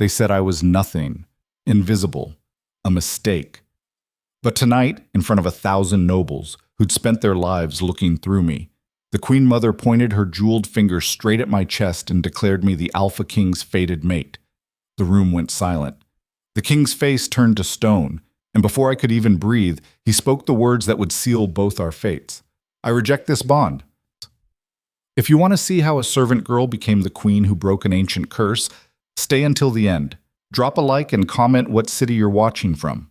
They said I was nothing, invisible, a mistake. But tonight, in front of 1,000 nobles who'd spent their lives looking through me, the Queen Mother pointed her jeweled finger straight at my chest and declared me the Alpha King's fated mate. The room went silent. The king's face turned to stone, and before I could even breathe, he spoke the words that would seal both our fates. I reject this bond. If you want to see how a servant girl became the queen who broke an ancient curse, stay until the end. Drop a like and comment what city you're watching from.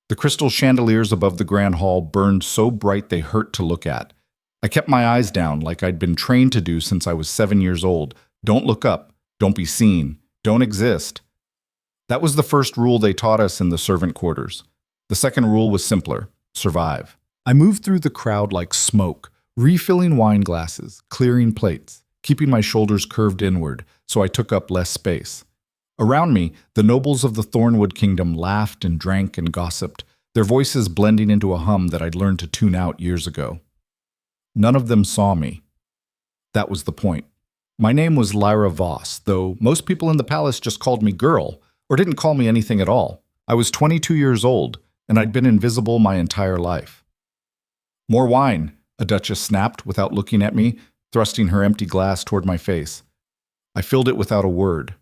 The crystal chandeliers above the grand hall burned so bright they hurt to look at. I kept my eyes down like I'd been trained to do since I was 7 years old. Don't look up. Don't be seen. Don't exist. That was the first rule they taught us in the servant quarters. The second rule was simpler: survive. I moved through the crowd like smoke, refilling wine glasses, clearing plates, keeping my shoulders curved inward so I took up less space. Around me, the nobles of the Thornwood Kingdom laughed and drank and gossiped, their voices blending into a hum that I'd learned to tune out years ago. None of them saw me. That was the point. My name was Lyra Voss, though most people in the palace just called me girl, or didn't call me anything at all. I was 22 years old, and I'd been invisible my entire life. More wine, a duchess snapped without looking at me, thrusting her empty glass toward my face. I filled it without a word.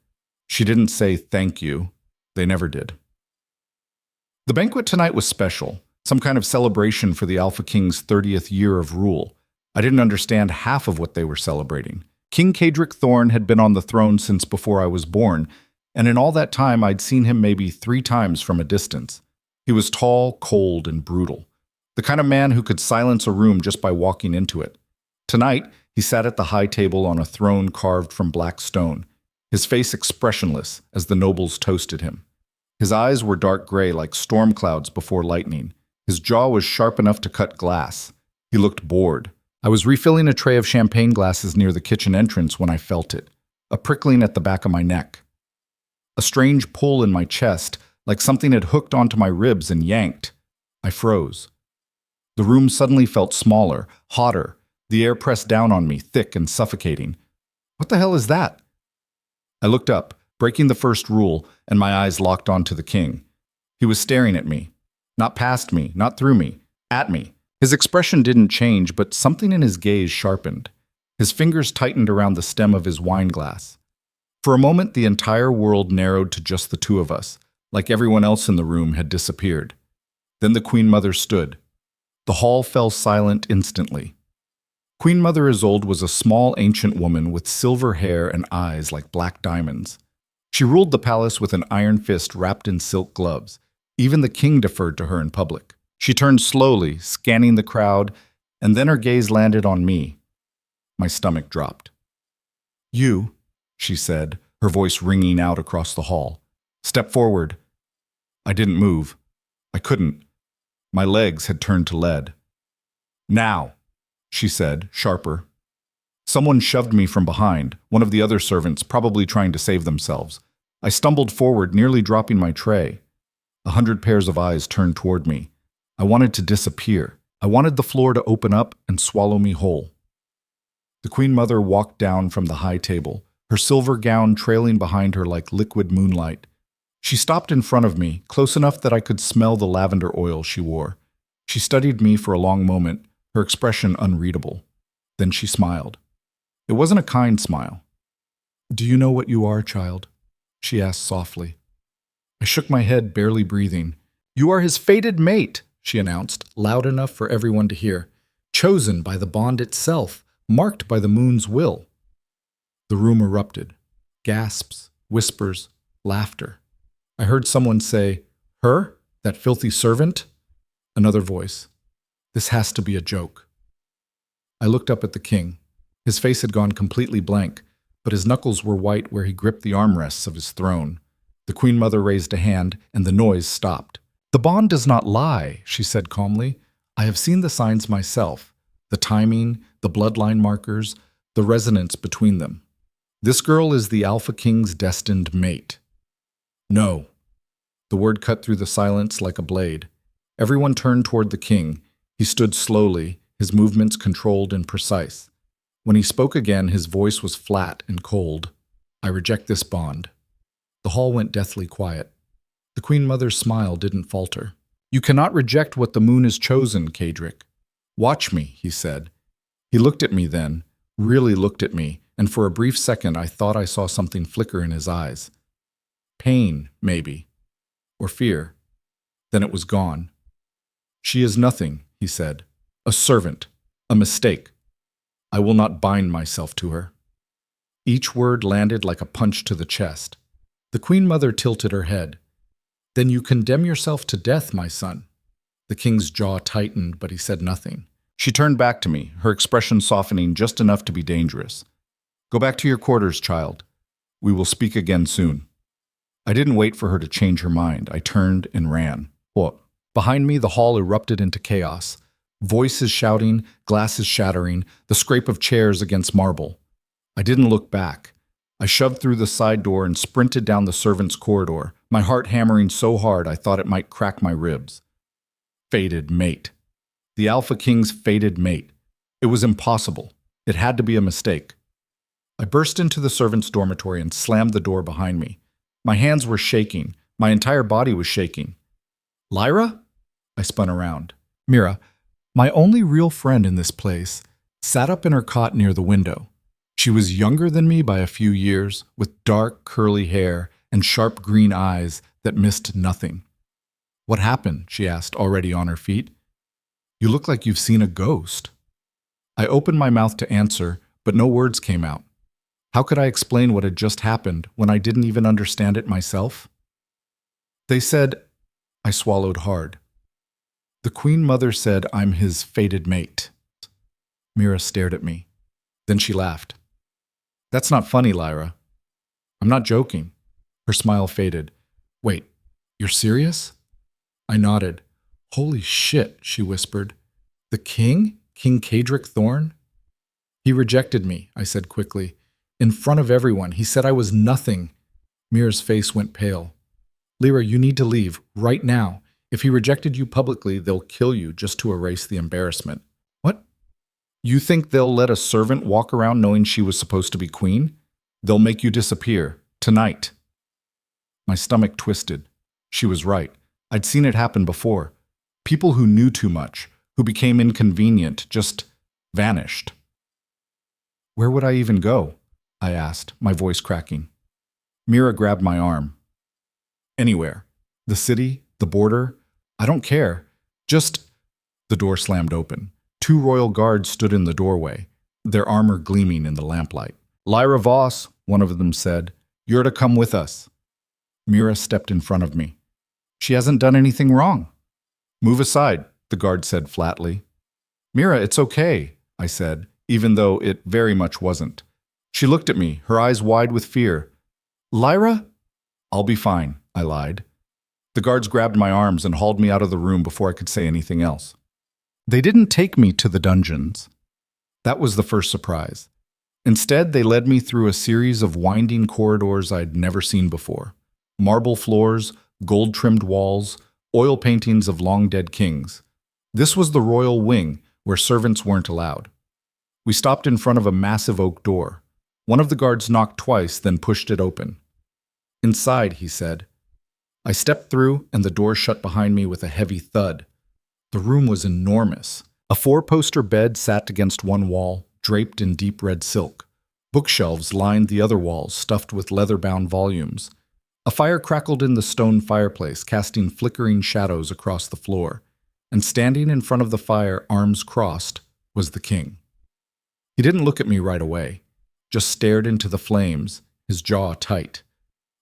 She didn't say thank you. They never did. The banquet tonight was special, some kind of celebration for the Alpha King's 30th year of rule. I didn't understand half of what they were celebrating. King Cadric Thorn had been on the throne since before I was born, and in all that time I'd seen him maybe 3 times from a distance. He was tall, cold, and brutal, the kind of man who could silence a room just by walking into it. Tonight, he sat at the high table on a throne carved from black stone, his face expressionless as the nobles toasted him. His eyes were dark gray like storm clouds before lightning. His jaw was sharp enough to cut glass. He looked bored. I was refilling a tray of champagne glasses near the kitchen entrance when I felt it, a prickling at the back of my neck. A strange pull in my chest, like something had hooked onto my ribs and yanked. I froze. The room suddenly felt smaller, hotter. The air pressed down on me, thick and suffocating. What the hell is that? I looked up, breaking the first rule, and my eyes locked onto the king. He was staring at me. Not past me, not through me, at me. His expression didn't change, but something in his gaze sharpened. His fingers tightened around the stem of his wine glass. For a moment, the entire world narrowed to just the two of us, like everyone else in the room had disappeared. Then the Queen Mother stood. The hall fell silent instantly. Queen Mother Isolde was a small ancient woman with silver hair and eyes like black diamonds. She ruled the palace with an iron fist wrapped in silk gloves. Even the king deferred to her in public. She turned slowly, scanning the crowd, and then her gaze landed on me. My stomach dropped. "You," she said, her voice ringing out across the hall. "Step forward." I didn't move. I couldn't. My legs had turned to lead. "Now," she said, sharper. Someone shoved me from behind, one of the other servants probably trying to save themselves. I stumbled forward, nearly dropping my tray. 100 pairs of eyes turned toward me. I wanted to disappear. I wanted the floor to open up and swallow me whole. The Queen Mother walked down from the high table, her silver gown trailing behind her like liquid moonlight. She stopped in front of me, close enough that I could smell the lavender oil she wore. She studied me for a long moment, her expression unreadable. Then she smiled. It wasn't a kind smile. "Do you know what you are, child?" she asked softly. I shook my head, barely breathing. "You are his fated mate," she announced, loud enough for everyone to hear. "Chosen by the bond itself, marked by the moon's will." The room erupted. Gasps, whispers, laughter. I heard someone say, "Her? That filthy servant?" Another voice. "This has to be a joke." I looked up at the king. His face had gone completely blank, but his knuckles were white where he gripped the armrests of his throne. The Queen Mother raised a hand, and the noise stopped. "The bond does not lie," she said calmly. "I have seen the signs myself, the timing, the bloodline markers, the resonance between them. This girl is the Alpha King's destined mate." "No." The word cut through the silence like a blade. Everyone turned toward the king. He stood slowly, his movements controlled and precise. When he spoke again, his voice was flat and cold. "I reject this bond." The hall went deathly quiet. The Queen Mother's smile didn't falter. "You cannot reject what the moon has chosen, Cadric. Watch me," he said. He looked at me then, really looked at me, and for a brief second I thought I saw something flicker in his eyes. Pain, maybe. Or fear. Then it was gone. "She is nothing," he said. "A servant. A mistake. I will not bind myself to her." Each word landed like a punch to the chest. The Queen Mother tilted her head. "Then you condemn yourself to death, my son." The king's jaw tightened, but he said nothing. She turned back to me, her expression softening just enough to be dangerous. "Go back to your quarters, child. We will speak again soon." I didn't wait for her to change her mind. I turned and ran. What? Behind me, the hall erupted into chaos. Voices shouting, glasses shattering, the scrape of chairs against marble. I didn't look back. I shoved through the side door and sprinted down the servants' corridor, my heart hammering so hard I thought it might crack my ribs. Fated mate. The Alpha King's fated mate. It was impossible. It had to be a mistake. I burst into the servants' dormitory and slammed the door behind me. My hands were shaking. My entire body was shaking. "Lyra?" I spun around. Mira, my only real friend in this place, sat up in her cot near the window. She was younger than me by a few years, with dark, curly hair and sharp green eyes that missed nothing. "What happened?" she asked, already on her feet. "You look like you've seen a ghost." I opened my mouth to answer, but no words came out. How could I explain what had just happened when I didn't even understand it myself? "They said," I swallowed hard. "The Queen Mother said I'm his fated mate." Mira stared at me. Then she laughed. "That's not funny, Lyra." "I'm not joking." Her smile faded. "Wait, you're serious?" I nodded. "Holy shit," she whispered. "The king? King Cadric Thorn?" "He rejected me," I said quickly. "In front of everyone. He said I was nothing." Mira's face went pale. "Lyra, you need to leave, right now. If he rejected you publicly, they'll kill you just to erase the embarrassment." "What? You think they'll let a servant walk around knowing she was supposed to be queen? They'll make you disappear. Tonight." My stomach twisted. She was right. I'd seen it happen before. People who knew too much, who became inconvenient, just vanished. "Where would I even go?" I asked, my voice cracking. Mira grabbed my arm. "Anywhere. The city, the border. I don't care. Just—" The door slammed open. 2 royal guards stood in the doorway, their armor gleaming in the lamplight. "Lyra Voss," one of them said, "you're to come with us." Mira stepped in front of me. "She hasn't done anything wrong." "Move aside," the guard said flatly. "Mira, it's okay," I said, even though it very much wasn't. She looked at me, her eyes wide with fear. "Lyra?" "I'll be fine," I lied. The guards grabbed my arms and hauled me out of the room before I could say anything else. They didn't take me to the dungeons. That was the first surprise. Instead, they led me through a series of winding corridors I'd never seen before. Marble floors, gold-trimmed walls, oil paintings of long-dead kings. This was the royal wing, where servants weren't allowed. We stopped in front of a massive oak door. One of the guards knocked twice, then pushed it open. "Inside," he said. I stepped through, and the door shut behind me with a heavy thud. The room was enormous. A 4-poster bed sat against one wall, draped in deep red silk. Bookshelves lined the other walls, stuffed with leather-bound volumes. A fire crackled in the stone fireplace, casting flickering shadows across the floor. And standing in front of the fire, arms crossed, was the king. He didn't look at me right away, just stared into the flames, his jaw tight.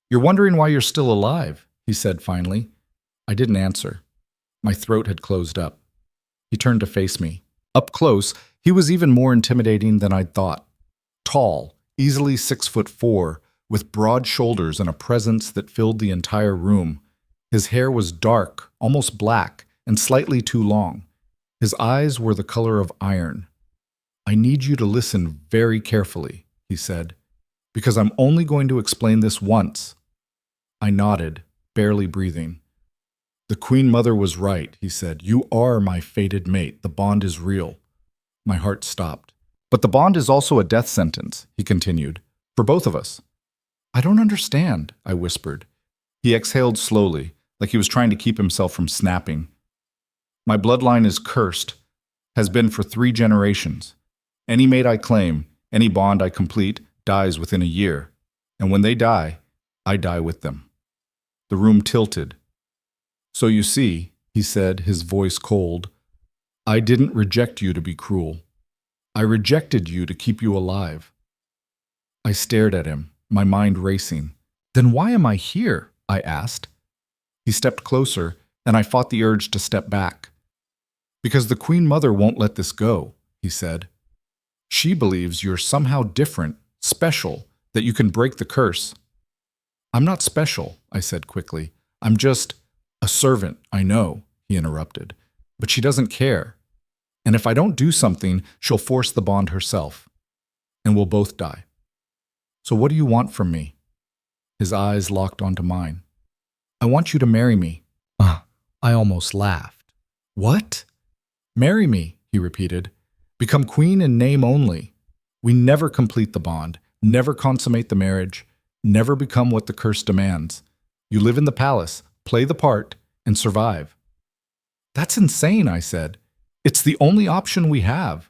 "You're wondering why you're still alive," he said finally. I didn't answer. My throat had closed up. He turned to face me. Up close, he was even more intimidating than I'd thought. Tall, easily 6'4", with broad shoulders and a presence that filled the entire room. His hair was dark, almost black, and slightly too long. His eyes were the color of iron. "I need you to listen very carefully," he said, "because I'm only going to explain this once." I nodded, barely breathing. "The Queen Mother was right," he said. "You are my fated mate. The bond is real." My heart stopped. "But the bond is also a death sentence," he continued, "for both of us." I don't understand, I whispered. He exhaled slowly, like he was trying to keep himself from snapping. My bloodline is cursed, has been for 3 generations. Any mate I claim, any bond I complete, dies within a year. And when they die, I die with them. The room tilted. So you see, he said, his voice cold, I didn't reject you to be cruel. I rejected you to keep you alive. I stared at him, my mind racing. Then why am I here? I asked. He stepped closer, and I fought the urge to step back. Because the Queen Mother won't let this go, he said. She believes you're somehow different, special, that you can break the curse. I'm not special, I said quickly. I'm just a servant, I know, he interrupted. But she doesn't care. And if I don't do something, she'll force the bond herself. And we'll both die. So what do you want from me? His eyes locked onto mine. I want you to marry me. I almost laughed. What? Marry me, he repeated. Become queen in name only. We never complete the bond, never consummate the marriage, never become what the curse demands. You live in the palace, play the part, and survive. That's insane, I said. It's the only option we have.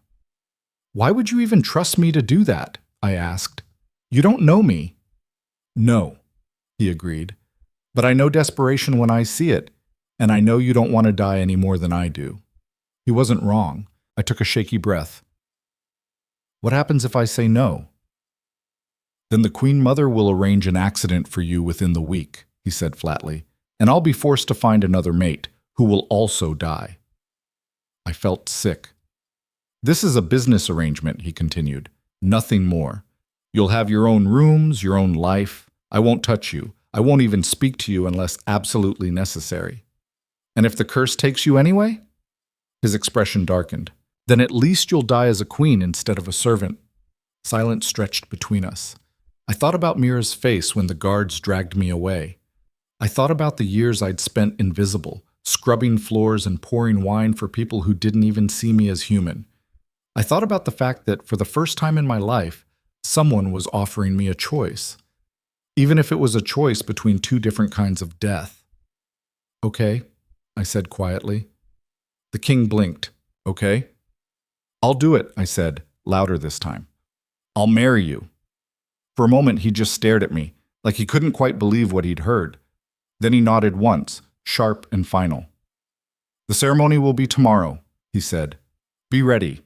Why would you even trust me to do that? I asked. You don't know me. No, he agreed. But I know desperation when I see it, and I know you don't want to die any more than I do. He wasn't wrong. I took a shaky breath. What happens if I say no? Then the Queen Mother will arrange an accident for you within the week, he said flatly, and I'll be forced to find another mate who will also die. I felt sick. This is a business arrangement, he continued. Nothing more. You'll have your own rooms, your own life. I won't touch you. I won't even speak to you unless absolutely necessary. And if the curse takes you anyway? His expression darkened. Then at least you'll die as a queen instead of a servant. Silence stretched between us. I thought about Mira's face when the guards dragged me away. I thought about the years I'd spent invisible, scrubbing floors and pouring wine for people who didn't even see me as human. I thought about the fact that for the first time in my life, someone was offering me a choice. Even if it was a choice between 2 different kinds of death. Okay, I said quietly. The king blinked. Okay? I'll do it, I said, louder this time. I'll marry you. For a moment, he just stared at me, like he couldn't quite believe what he'd heard. Then he nodded once, sharp and final. The ceremony will be tomorrow, he said. Be ready.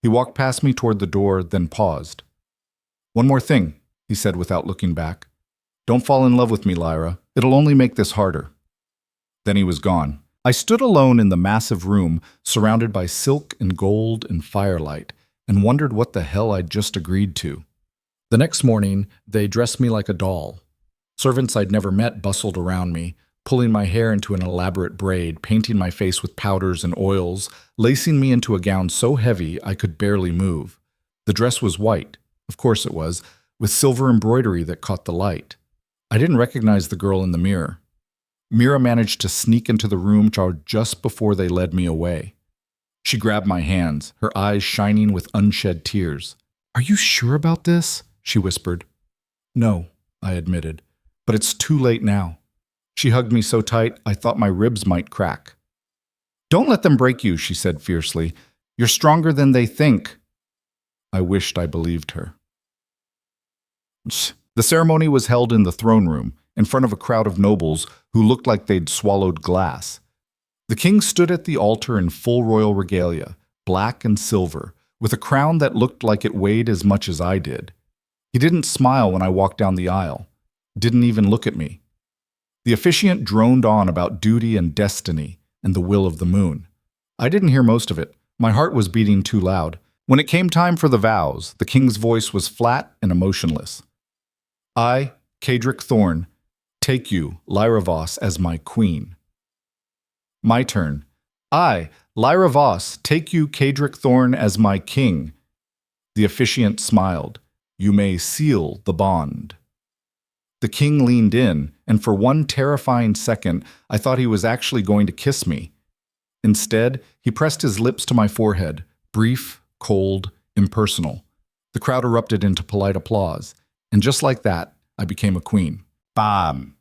He walked past me toward the door, then paused. One more thing, he said without looking back. Don't fall in love with me, Lyra. It'll only make this harder. Then he was gone. I stood alone in the massive room, surrounded by silk and gold and firelight, and wondered what the hell I'd just agreed to. The next morning, they dressed me like a doll. Servants I'd never met bustled around me, pulling my hair into an elaborate braid, painting my face with powders and oils, lacing me into a gown so heavy I could barely move. The dress was white, of course it was, with silver embroidery that caught the light. I didn't recognize the girl in the mirror. Mira managed to sneak into the room just before they led me away. She grabbed my hands, her eyes shining with unshed tears. Are you sure about this? She whispered. No, I admitted, but it's too late now. She hugged me so tight I thought my ribs might crack. Don't let them break you, she said fiercely. You're stronger than they think. I wished I believed her. The ceremony was held in the throne room, in front of a crowd of nobles who looked like they'd swallowed glass. The king stood at the altar in full royal regalia, black and silver, with a crown that looked like it weighed as much as I did. He didn't smile when I walked down the aisle, didn't even look at me. The officiant droned on about duty and destiny and the will of the moon. I didn't hear most of it. My heart was beating too loud. When it came time for the vows, the king's voice was flat and emotionless. I, Cedric Thorne, take you, Lyra Voss, as my queen. My turn. I, Lyra Voss, take you, Cedric Thorne, as my king. The officiant smiled. You may seal the bond. The king leaned in, and for one terrifying second, I thought he was actually going to kiss me. Instead, he pressed his lips to my forehead, brief, cold, impersonal. The crowd erupted into polite applause, and just like that, I became a queen. Bam!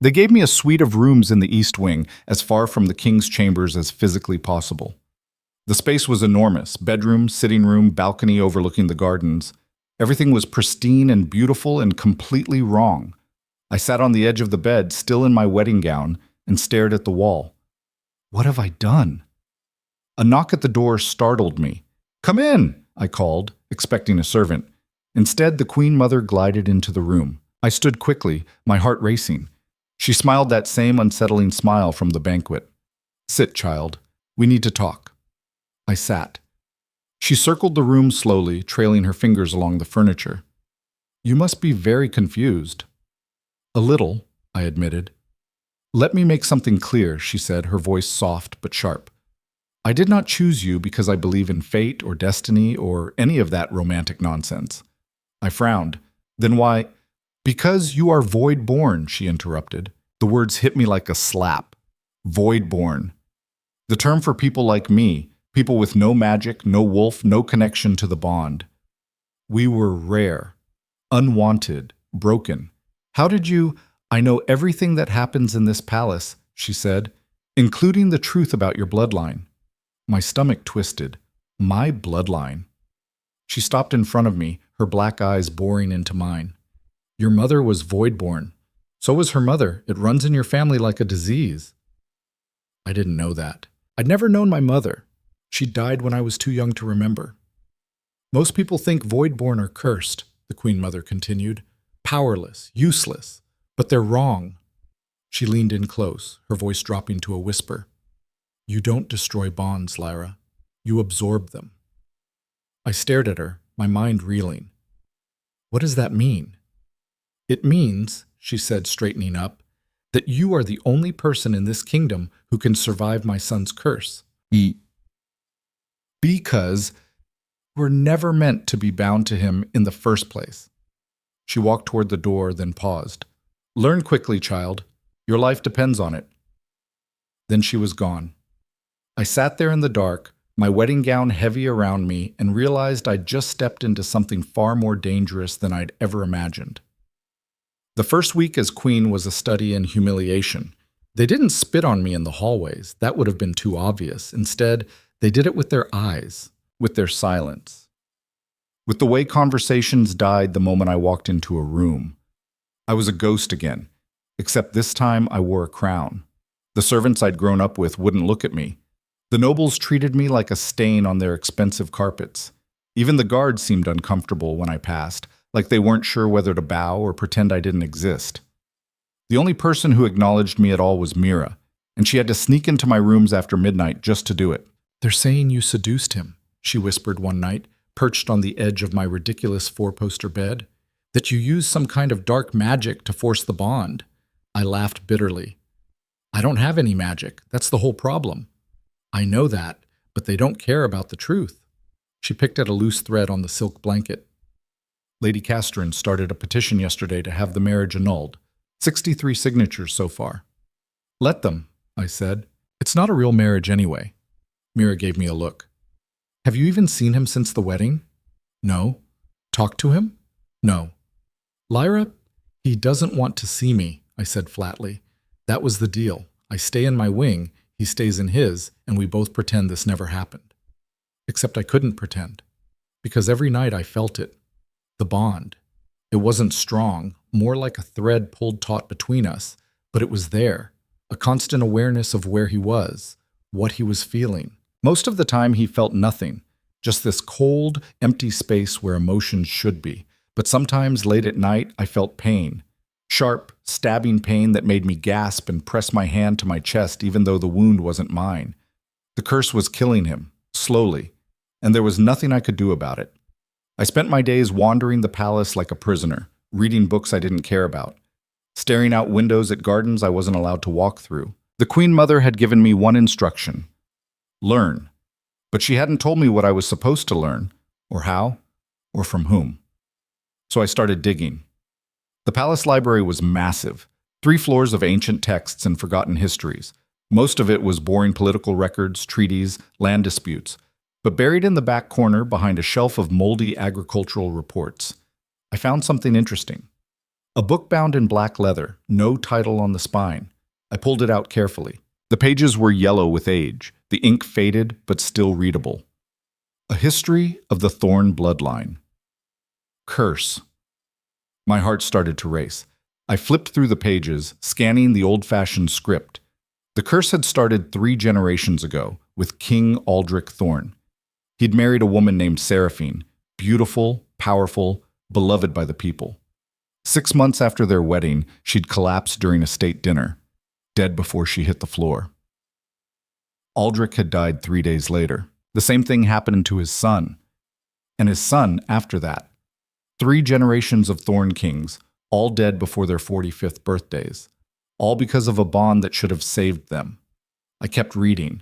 They gave me a suite of rooms in the East Wing, as far from the king's chambers as physically possible. The space was enormous: bedroom, sitting room, balcony overlooking the gardens. Everything was pristine and beautiful and completely wrong. I sat on the edge of the bed, still in my wedding gown, and stared at the wall. What have I done? A knock at the door startled me. "Come in!" I called, expecting a servant. Instead, the Queen Mother glided into the room. I stood quickly, my heart racing. She smiled that same unsettling smile from the banquet. "Sit, child. We need to talk." I sat. She circled the room slowly, trailing her fingers along the furniture. "You must be very confused." "A little," I admitted. "Let me make something clear," she said, her voice soft but sharp. "I did not choose you because I believe in fate or destiny or any of that romantic nonsense." I frowned. "Then why—" "Because you are void-born," she interrupted. The words hit me like a slap. Void-born. The term for people like me, people with no magic, no wolf, no connection to the bond. We were rare, unwanted, broken. "How did you—" "I know everything that happens in this palace," she said, "including the truth about your bloodline." My stomach twisted. My bloodline. She stopped in front of me, her black eyes boring into mine. "Your mother was void-born. So was her mother. It runs in your family like a disease." I didn't know that. I'd never known my mother. She died when I was too young to remember. "Most people think void-born are cursed," the Queen Mother continued. "Powerless, useless. But they're wrong." She leaned in close, her voice dropping to a whisper. "You don't destroy bonds, Lyra. You absorb them." I stared at her, my mind reeling. "What does that mean?" "It means," she said, straightening up, "that you are the only person in this kingdom who can survive my son's curse. Because we're never meant to be bound to him in the first place." She walked toward the door, then paused. "Learn quickly, child. Your life depends on it." Then she was gone. I sat there in the dark, my wedding gown heavy around me, and realized I'd just stepped into something far more dangerous than I'd ever imagined. The first week as queen was a study in humiliation. They didn't spit on me in the hallways. That would have been too obvious. Instead, they did it with their eyes, with their silence, with the way conversations died the moment I walked into a room. I was a ghost again, except this time I wore a crown. The servants I'd grown up with wouldn't look at me. The nobles treated me like a stain on their expensive carpets. Even the guards seemed uncomfortable when I passed, like they weren't sure whether to bow or pretend I didn't exist. The only person who acknowledged me at all was Mira, and she had to sneak into my rooms after midnight just to do it. "They're saying you seduced him," she whispered one night, perched on the edge of my ridiculous four-poster bed. "That you used some kind of dark magic to force the bond." I laughed bitterly. "I don't have any magic. That's the whole problem." "I know that, but they don't care about the truth." She picked at a loose thread on the silk blanket. "Lady Castrin started a petition yesterday to have the marriage annulled. 63 signatures so far." "Let them," I said. "It's not a real marriage anyway." Mira gave me a look. "Have you even seen him since the wedding?" "No." "Talked to him?" "No." "Lyra, he doesn't want to see me," I said flatly. "That was the deal. I stay in my wing, he stays in his, and we both pretend this never happened." Except I couldn't pretend, because every night I felt it. The bond. It wasn't strong, more like a thread pulled taut between us, but it was there, a constant awareness of where he was, what he was feeling. Most of the time he felt nothing, just this cold, empty space where emotions should be. But sometimes late at night I felt pain. Sharp, stabbing pain that made me gasp and press my hand to my chest even though the wound wasn't mine. The curse was killing him, slowly, and there was nothing I could do about it. I spent my days wandering the palace like a prisoner, reading books I didn't care about, staring out windows at gardens I wasn't allowed to walk through. The Queen Mother had given me one instruction: learn. But she hadn't told me what I was supposed to learn, or how, or from whom. So I started digging. The palace library was massive, 3 floors of ancient texts and forgotten histories. Most of it was boring political records, treaties, land disputes. But buried in the back corner, behind a shelf of moldy agricultural reports, I found something interesting. A book bound in black leather, no title on the spine. I pulled it out carefully. The pages were yellow with age, the ink faded but still readable. A history of the Thorn bloodline. Curse. My heart started to race. I flipped through the pages, scanning the old-fashioned script. The curse had started 3 generations ago, with King Aldrich Thorn. He'd married a woman named Seraphine, beautiful, powerful, beloved by the people. 6 months after their wedding, she'd collapsed during a state dinner, dead before she hit the floor. Aldrich had died 3 days later. The same thing happened to his son, and his son after that. 3 generations of Thorn Kings, all dead before their 45th birthdays, all because of a bond that should have saved them. I kept reading.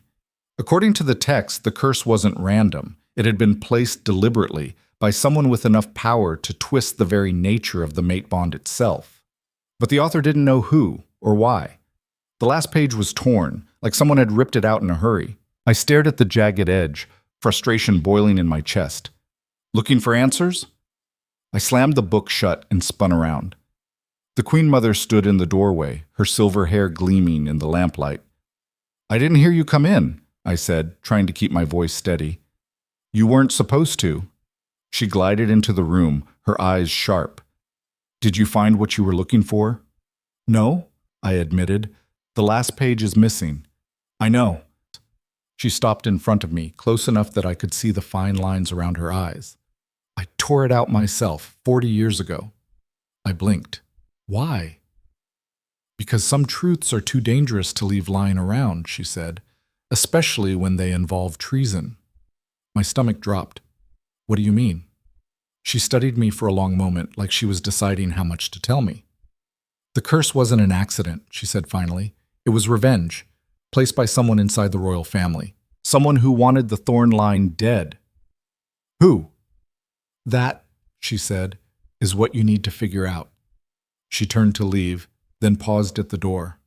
According to the text, the curse wasn't random. It had been placed deliberately by someone with enough power to twist the very nature of the mate bond itself. But the author didn't know who or why. The last page was torn, like someone had ripped it out in a hurry. I stared at the jagged edge, frustration boiling in my chest. Looking for answers? I slammed the book shut and spun around. The Queen Mother stood in the doorway, her silver hair gleaming in the lamplight. "I didn't hear you come in," I said, trying to keep my voice steady. "You weren't supposed to." She glided into the room, her eyes sharp. "Did you find what you were looking for?" "No," I admitted. "The last page is missing." "I know." She stopped in front of me, close enough that I could see the fine lines around her eyes. "I tore it out myself 40 years ago." I blinked. "Why?" "Because some truths are too dangerous to leave lying around," she said, "especially when they involve treason." My stomach dropped. "What do you mean?" She studied me for a long moment, like she was deciding how much to tell me. "The curse wasn't an accident," she said finally. "It was revenge, placed by someone inside the royal family. Someone who wanted the Thorn line dead." "Who?" "That," she said, "is what you need to figure out." She turned to leave, then paused at the door.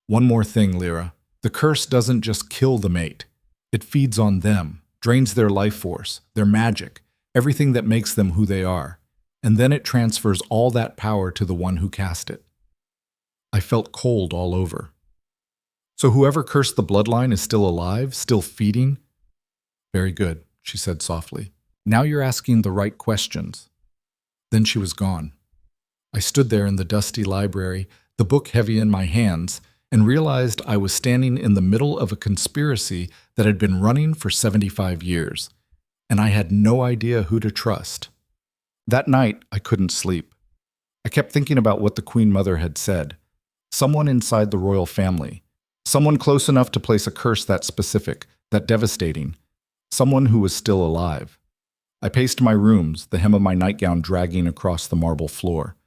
"One more thing, Lyra. The curse doesn't just kill the mate. It feeds on them, drains their life force, their magic, everything that makes them who they are. And then it transfers all that power to the one who cast it." I felt cold all over. "So whoever cursed the bloodline is still alive, still feeding?" "Very good," she said softly. "Now you're asking the right questions." Then she was gone. I stood there in the dusty library, the book heavy in my hands, and realized I was standing in the middle of a conspiracy that had been running for 75 years, and I had no idea who to trust. That night, I couldn't sleep. I kept thinking about what the Queen Mother had said. Someone inside the royal family. Someone close enough to place a curse that specific, that devastating. Someone who was still alive. I paced my rooms, the hem of my nightgown dragging across the marble floor.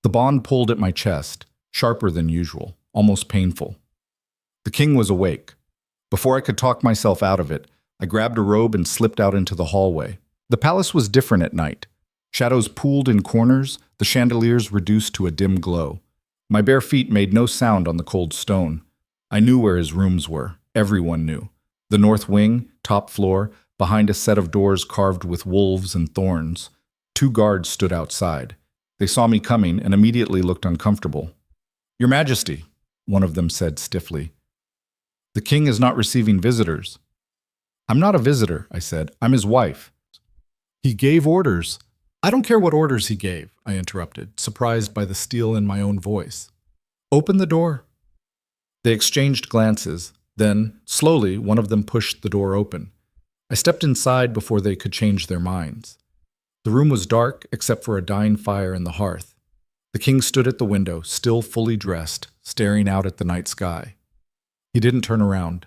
The bond pulled at my chest, sharper than usual, almost painful. The king was awake. Before I could talk myself out of it, I grabbed a robe and slipped out into the hallway. The palace was different at night. Shadows pooled in corners, the chandeliers reduced to a dim glow. My bare feet made no sound on the cold stone. I knew where his rooms were. Everyone knew. The north wing, top floor, behind a set of doors carved with wolves and thorns. 2 guards stood outside. They saw me coming and immediately looked uncomfortable. "Your Majesty," one of them said stiffly. "The king is not receiving visitors." "I'm not a visitor," I said. "I'm his wife." "He gave orders." "I don't care what orders he gave," I interrupted, surprised by the steel in my own voice. "Open the door." They exchanged glances. Then, slowly, one of them pushed the door open. I stepped inside before they could change their minds. The room was dark, except for a dying fire in the hearth. The king stood at the window, still fully dressed, staring out at the night sky. He didn't turn around.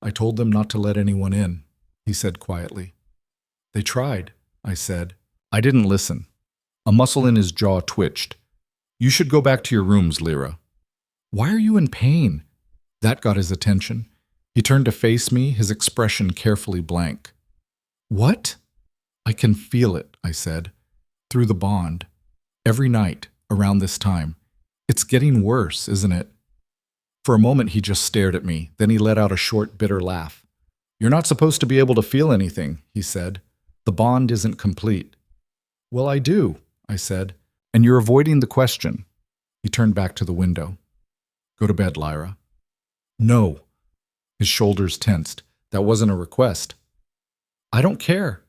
"I told them not to let anyone in," he said quietly. "They tried," I said. I didn't listen. A muscle in his jaw twitched. "You should go back to your rooms, Lyra." "Why are you in pain?" That got his attention. He turned to face me, his expression carefully blank. "What?" "I can feel it," I said, "through the bond. Every night, around this time. It's getting worse, isn't it?" For a moment he just stared at me, then he let out a short, bitter laugh. "You're not supposed to be able to feel anything," he said. "The bond isn't complete." "Well, I do," I said, and you're avoiding the question. He turned back to the window. Go to bed, Lyra. No. His shoulders tensed. That wasn't a request. I don't care.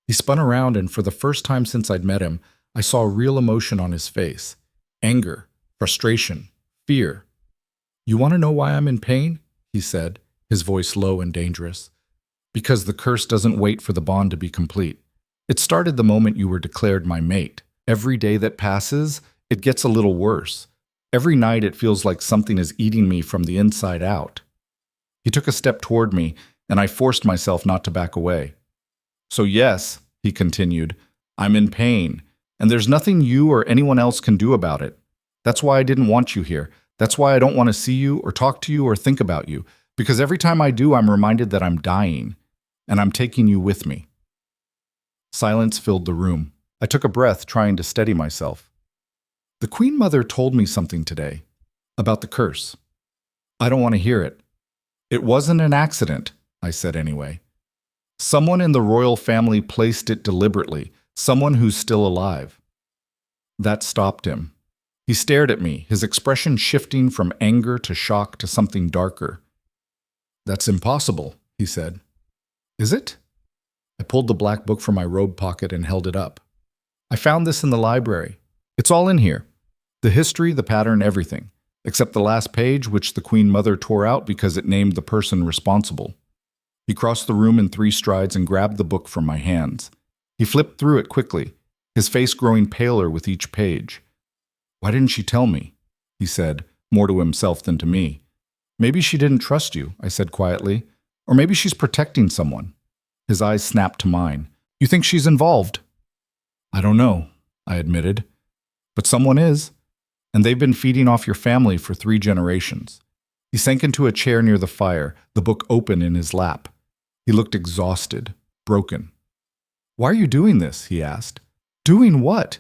He spun around, and for the first time since I'd met him, I saw real emotion on his face. Anger, frustration, fear. You want to know why I'm in pain? He said, his voice low and dangerous. Because the curse doesn't wait for the bond to be complete. It started the moment you were declared my mate. Every day that passes, it gets a little worse. Every night it feels like something is eating me from the inside out. He took a step toward me, and I forced myself not to back away. So yes, he continued, I'm in pain, and there's nothing you or anyone else can do about it. That's why I didn't want you here. That's why I don't want to see you or talk to you or think about you, because every time I do, I'm reminded that I'm dying, and I'm taking you with me. Silence filled the room. I took a breath, trying to steady myself. The Queen Mother told me something today about the curse. I don't want to hear it. It wasn't an accident, I said anyway. Someone in the royal family placed it deliberately, someone who's still alive. That stopped him. He stared at me, his expression shifting from anger to shock to something darker. That's impossible, he said. Is it? I pulled the black book from my robe pocket and held it up. I found this in the library. It's all in here. The history, the pattern, everything. Except the last page, which the Queen Mother tore out because it named the person responsible. He crossed the room in 3 strides and grabbed the book from my hands. He flipped through it quickly, his face growing paler with each page. Why didn't she tell me? He said, more to himself than to me. Maybe she didn't trust you, I said quietly. Or maybe she's protecting someone. His eyes snapped to mine. You think she's involved? I don't know, I admitted. But someone is. And they've been feeding off your family for 3 generations. He sank into a chair near the fire, the book open in his lap. He looked exhausted, broken. Why are you doing this? He asked. Doing what?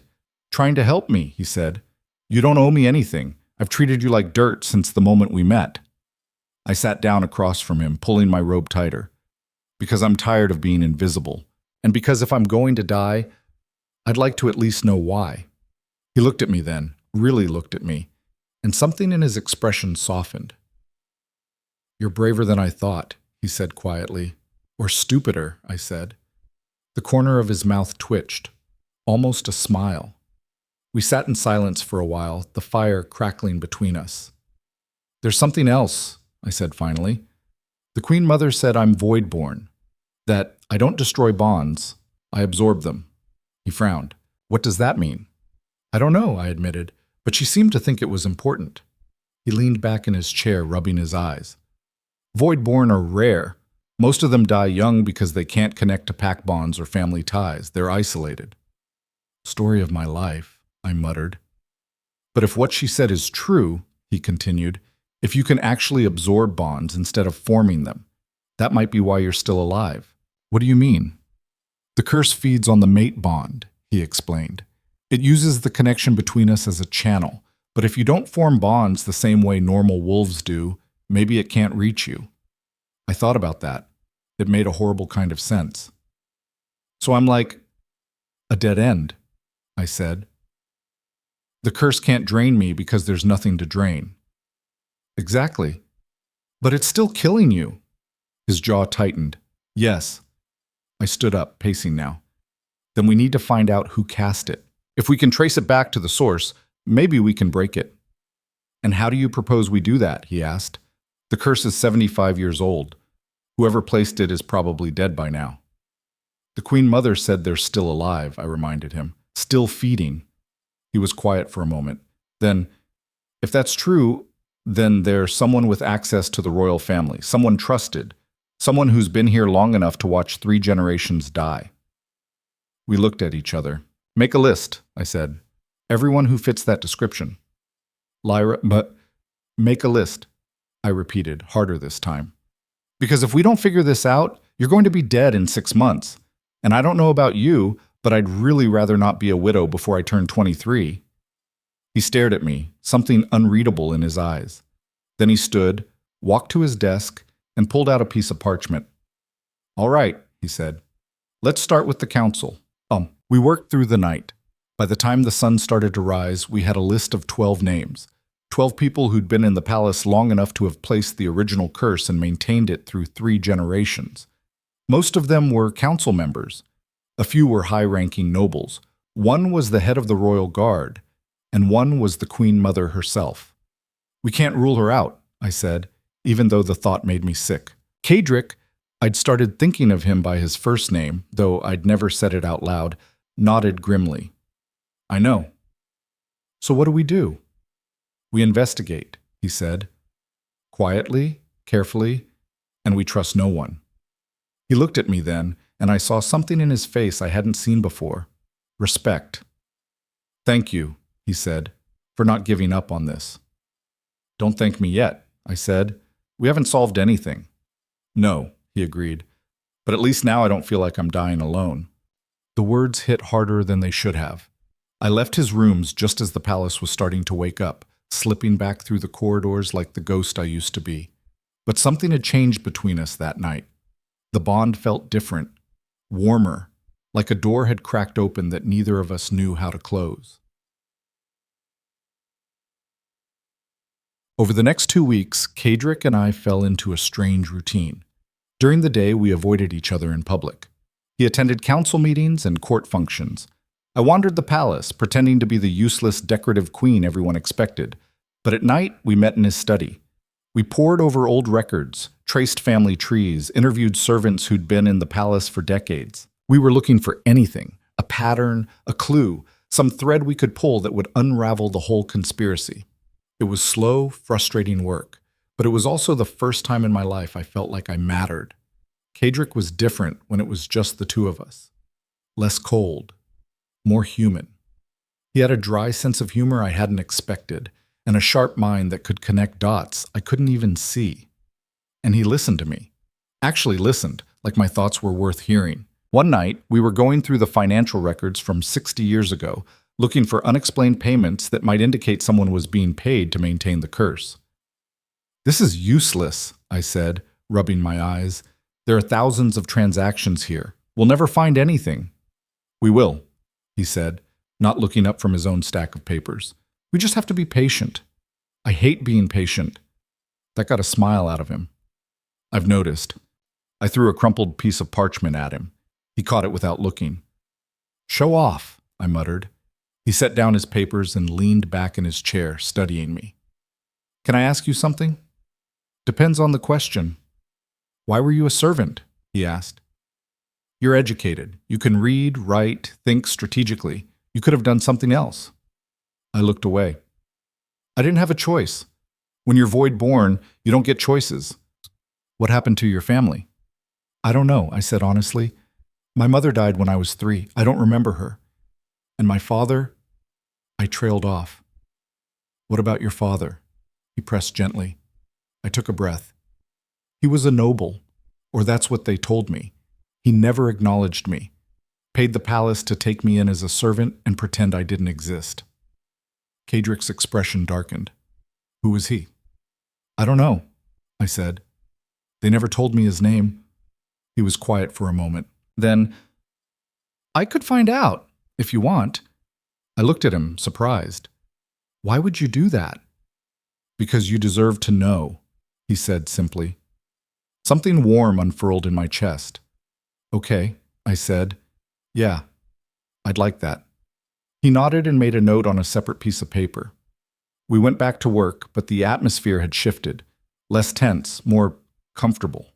Trying to help me, he said. You don't owe me anything. I've treated you like dirt since the moment we met. I sat down across from him, pulling my robe tighter. Because I'm tired of being invisible. And because if I'm going to die, I'd like to at least know why. He looked at me then, really looked at me, and something in his expression softened. You're braver than I thought, he said quietly. Or stupider, I said. The corner of his mouth twitched, almost a smile. We sat in silence for a while, the fire crackling between us. There's something else, I said finally. The Queen Mother said I'm void-born, that I don't destroy bonds, I absorb them. He frowned. What does that mean? I don't know, I admitted, but she seemed to think it was important. He leaned back in his chair, rubbing his eyes. Void-born are rare. Most of them die young because they can't connect to pack bonds or family ties. They're isolated. Story of my life, I muttered. But if what she said is true, he continued, if you can actually absorb bonds instead of forming them, that might be why you're still alive. What do you mean? The curse feeds on the mate bond, he explained. It uses the connection between us as a channel, but if you don't form bonds the same way normal wolves do, maybe it can't reach you. I thought about that. It made a horrible kind of sense. So I'm like, a dead end, I said. The curse can't drain me because there's nothing to drain. Exactly. But it's still killing you. His jaw tightened. Yes. I stood up, pacing now. Then we need to find out who cast it. If we can trace it back to the source, maybe we can break it. And how do you propose we do that? He asked. The curse is 75 years old. Whoever placed it is probably dead by now. The Queen Mother said they're still alive, I reminded him. Still feeding. He was quiet for a moment. Then, if that's true, then there's someone with access to the royal family, someone trusted, someone who's been here long enough to watch 3 generations die. We looked at each other. Make a list, I said. Everyone who fits that description. Lyra, but make a list, I repeated, harder this time. Because if we don't figure this out, you're going to be dead in 6 months. And I don't know about you, but I'd really rather not be a widow before I turn 23. He stared at me, something unreadable in his eyes. Then he stood, walked to his desk, and pulled out a piece of parchment. All right, he said. Let's start with the council. We worked through the night. By the time the sun started to rise, we had a list of 12 names. 12 people who'd been in the palace long enough to have placed the original curse and maintained it through 3 generations. Most of them were council members. A few were high-ranking nobles. One was the head of the royal guard, and one was the Queen Mother herself. "We can't rule her out," I said, even though the thought made me sick. Kadric, I'd started thinking of him by his first name, though I'd never said it out loud, nodded grimly. "I know." "So what do we do?" "We investigate," he said. "Quietly, carefully, and we trust no one." He looked at me then, and I saw something in his face I hadn't seen before. Respect. "Thank you," he said, "for not giving up on this." "Don't thank me yet," I said. "We haven't solved anything." "No," he agreed, "but at least now I don't feel like I'm dying alone." The words hit harder than they should have. I left his rooms just as the palace was starting to wake up, slipping back through the corridors like the ghost I used to be. But something had changed between us that night. The bond felt different, warmer, like a door had cracked open that neither of us knew how to close. Over the next 2 weeks, Kadric and I fell into a strange routine. During the day, we avoided each other in public. He attended council meetings and court functions. I wandered the palace, pretending to be the useless, decorative queen everyone expected. But at night, we met in his study. We pored over old records, traced family trees, interviewed servants who'd been in the palace for decades. We were looking for anything, a pattern, a clue, some thread we could pull that would unravel the whole conspiracy. It was slow, frustrating work, but it was also the first time in my life I felt like I mattered. Kadric was different when it was just the two of us. Less cold, more human. He had a dry sense of humor I hadn't expected, and a sharp mind that could connect dots I couldn't even see. And he listened to me. Actually listened, like my thoughts were worth hearing. One night, we were going through the financial records from 60 years ago, looking for unexplained payments that might indicate someone was being paid to maintain the curse. "This is useless," I said, rubbing my eyes. "There are thousands of transactions here. We'll never find anything." "We will," he said, not looking up from his own stack of papers. "We just have to be patient." "I hate being patient." That got a smile out of him. "I've noticed." I threw a crumpled piece of parchment at him. He caught it without looking. "Show off," I muttered. He set down his papers and leaned back in his chair, studying me. "Can I ask you something?" "Depends on the question." "Why were you a servant?" he asked. "You're educated. You can read, write, think strategically. You could have done something else." I looked away. "I didn't have a choice. When you're void-born, you don't get choices." "What happened to your family?" "I don't know," I said honestly. "My mother died when I was 3. I don't remember her. And my father..." I trailed off. "What about your father?" He pressed gently. I took a breath. "He was a noble, or that's what they told me. He never acknowledged me. Paid the palace to take me in as a servant and pretend I didn't exist." Kadric's expression darkened. "Who was he?" "I don't know," I said. "They never told me his name." He was quiet for a moment. Then, "I could find out, if you want." I looked at him, surprised. "Why would you do that?" "Because you deserve to know," he said simply. Something warm unfurled in my chest. "Okay," I said. "Yeah, I'd like that." He nodded and made a note on a separate piece of paper. We went back to work, but the atmosphere had shifted. Less tense, more comfortable.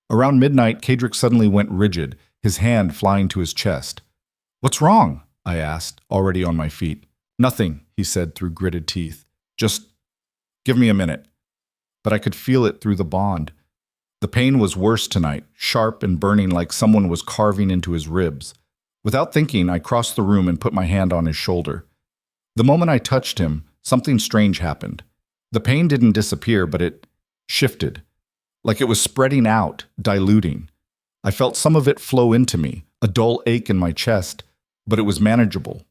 Around midnight, Kadric suddenly went rigid, his hand flying to his chest. "What's wrong?" I asked, already on my feet. "Nothing," he said through gritted teeth. "Just give me a minute." But I could feel it through the bond. The pain was worse tonight, sharp and burning like someone was carving into his ribs. Without thinking, I crossed the room and put my hand on his shoulder. The moment I touched him, something strange happened. The pain didn't disappear, but it shifted, like it was spreading out, diluting. I felt some of it flow into me, a dull ache in my chest, but it was manageable,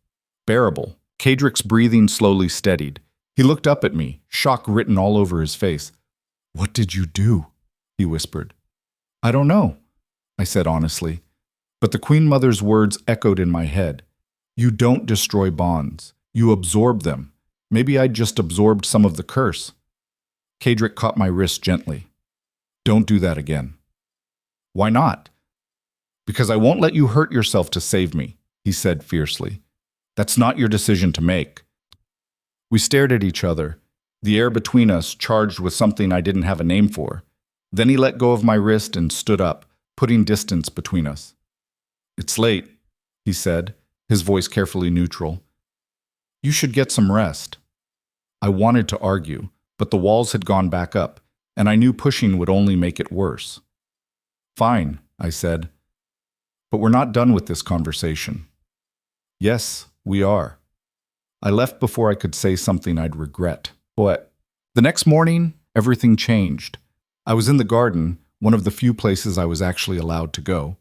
bearable. Kadric's breathing slowly steadied. He looked up at me, shock written all over his face. "What did you do?" he whispered. "I don't know," I said honestly, but the Queen Mother's words echoed in my head. You don't destroy bonds. You absorb them. Maybe I just absorbed some of the curse. Kadric caught my wrist gently. Don't do that again. Why not? Because I won't let you hurt yourself to save me, he said fiercely. That's not your decision to make. We stared at each other, the air between us charged with something I didn't have a name for. Then he let go of my wrist and stood up, putting distance between us. It's late, he said, his voice carefully neutral. You should get some rest. I wanted to argue, but the walls had gone back up, and I knew pushing would only make it worse. Fine, I said. But we're not done with this conversation. Yes, we are. I left before I could say something I'd regret. But the next morning, everything changed. I was in the garden, one of the few places I was actually allowed to go,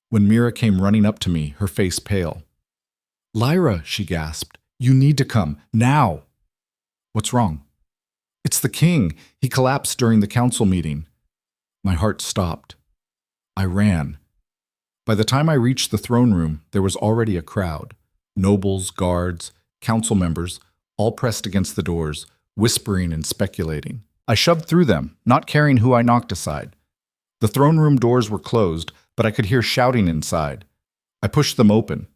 when Mira came running up to me, her face pale. Lyra, she gasped, you need to come, now. What's wrong? It's the king. He collapsed during the council meeting. My heart stopped. I ran. By the time I reached the throne room, there was already a crowd. Nobles, guards, council members, all pressed against the doors, whispering and speculating. I shoved through them, not caring who I knocked aside. The throne room doors were closed, but I could hear shouting inside. I pushed them open.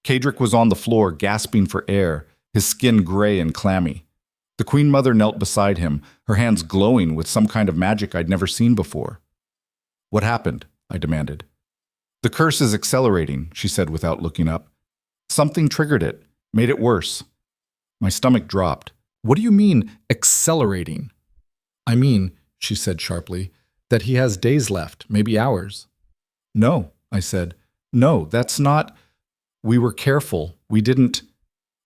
Kadric was on the floor, gasping for air, his skin gray and clammy. The Queen Mother knelt beside him, her hands glowing with some kind of magic I'd never seen before. What happened? I demanded. The curse is accelerating, she said without looking up. Something triggered it, made it worse. My stomach dropped. What do you mean, accelerating? I mean, she said sharply, that he has days left, maybe hours. No, I said. No, that's not. We were careful. We didn't.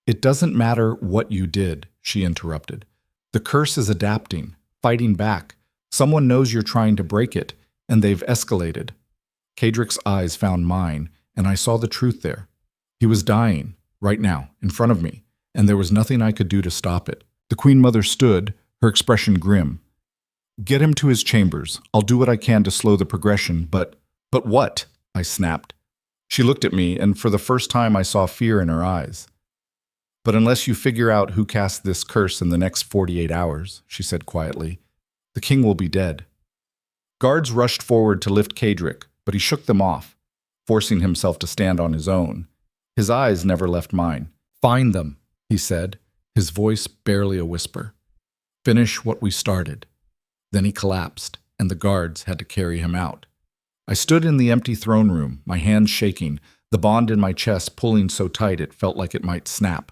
It doesn't matter what you did, she interrupted. The curse is adapting, fighting back. Someone knows you're trying to break it, and they've escalated. Kadric's eyes found mine, and I saw the truth there. He was dying, right now, in front of me, and there was nothing I could do to stop it. The Queen Mother stood, her expression grim. Get him to his chambers. I'll do what I can to slow the progression, but what? I snapped. She looked at me, and for the first time I saw fear in her eyes. But unless you figure out who cast this curse in the next 48 hours, she said quietly, the king will be dead. Guards rushed forward to lift Kadric, but he shook them off, forcing himself to stand on his own. His eyes never left mine. Find them, he said, his voice barely a whisper. Finish what we started. Then he collapsed, and the guards had to carry him out. I stood in the empty throne room, my hands shaking, the bond in my chest pulling so tight it felt like it might snap.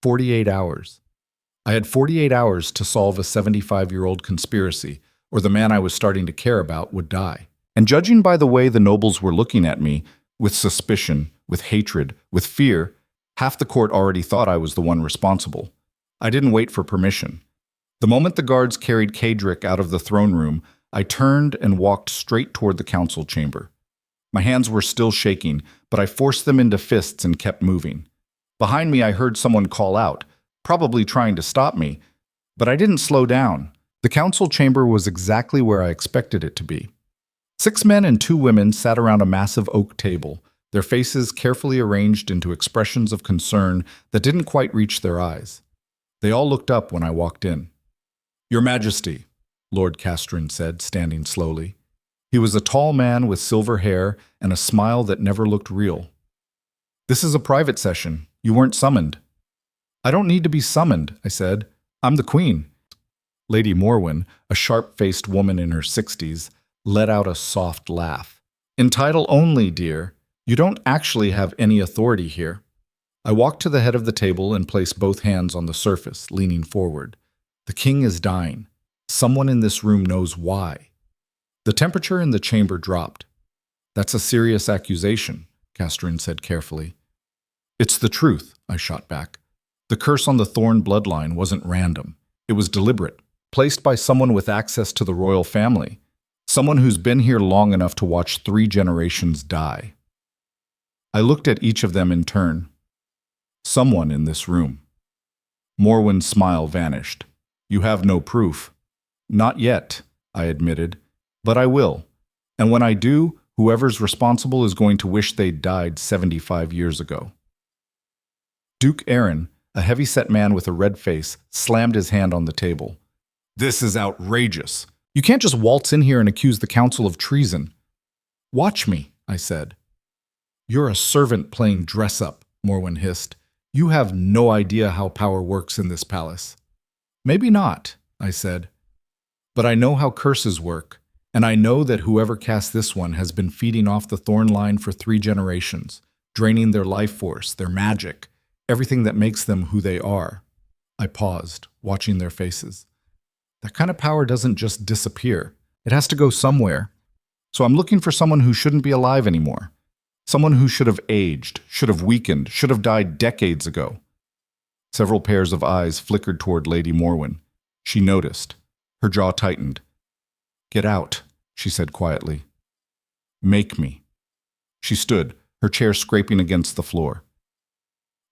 48 hours. I had 48 hours to solve a 75-year-old conspiracy, or the man I was starting to care about would die. And judging by the way the nobles were looking at me, with suspicion, with hatred, with fear, half the court already thought I was the one responsible. I didn't wait for permission. The moment the guards carried Kadric out of the throne room, I turned and walked straight toward the council chamber. My hands were still shaking, but I forced them into fists and kept moving. Behind me, I heard someone call out, probably trying to stop me, but I didn't slow down. The council chamber was exactly where I expected it to be. 6 men and 2 women sat around a massive oak table, their faces carefully arranged into expressions of concern that didn't quite reach their eyes. They all looked up when I walked in. Your Majesty, Lord Castrin said, standing slowly. He was a tall man with silver hair and a smile that never looked real. This is a private session. You weren't summoned. I don't need to be summoned, I said. I'm the Queen. Lady Morwen, a sharp-faced woman in her 60s, let out a soft laugh. In title only, dear. You don't actually have any authority here. I walked to the head of the table and placed both hands on the surface, leaning forward. The king is dying. Someone in this room knows why. The temperature in the chamber dropped. That's a serious accusation, Castrin said carefully. It's the truth, I shot back. The curse on the Thorn bloodline wasn't random. It was deliberate, placed by someone with access to the royal family, someone who's been here long enough to watch 3 generations die. I looked at each of them in turn. Someone in this room. Morwen's smile vanished. You have no proof. Not yet, I admitted, but I will. And when I do, whoever's responsible is going to wish they'd died 75 years ago. Duke Aaron, a heavy-set man with a red face, slammed his hand on the table. This is outrageous. You can't just waltz in here and accuse the council of treason. Watch me, I said. You're a servant playing dress-up, Morwen hissed. You have no idea how power works in this palace. Maybe not, I said. But I know how curses work, and I know that whoever cast this one has been feeding off the thorn line for 3 generations, draining their life force, their magic, everything that makes them who they are. I paused, watching their faces. That kind of power doesn't just disappear. It has to go somewhere. So I'm looking for someone who shouldn't be alive anymore. Someone who should have aged, should have weakened, should have died decades ago. Several pairs of eyes flickered toward Lady Morwen. She noticed. Her jaw tightened. Get out, she said quietly. Make me. She stood, her chair scraping against the floor.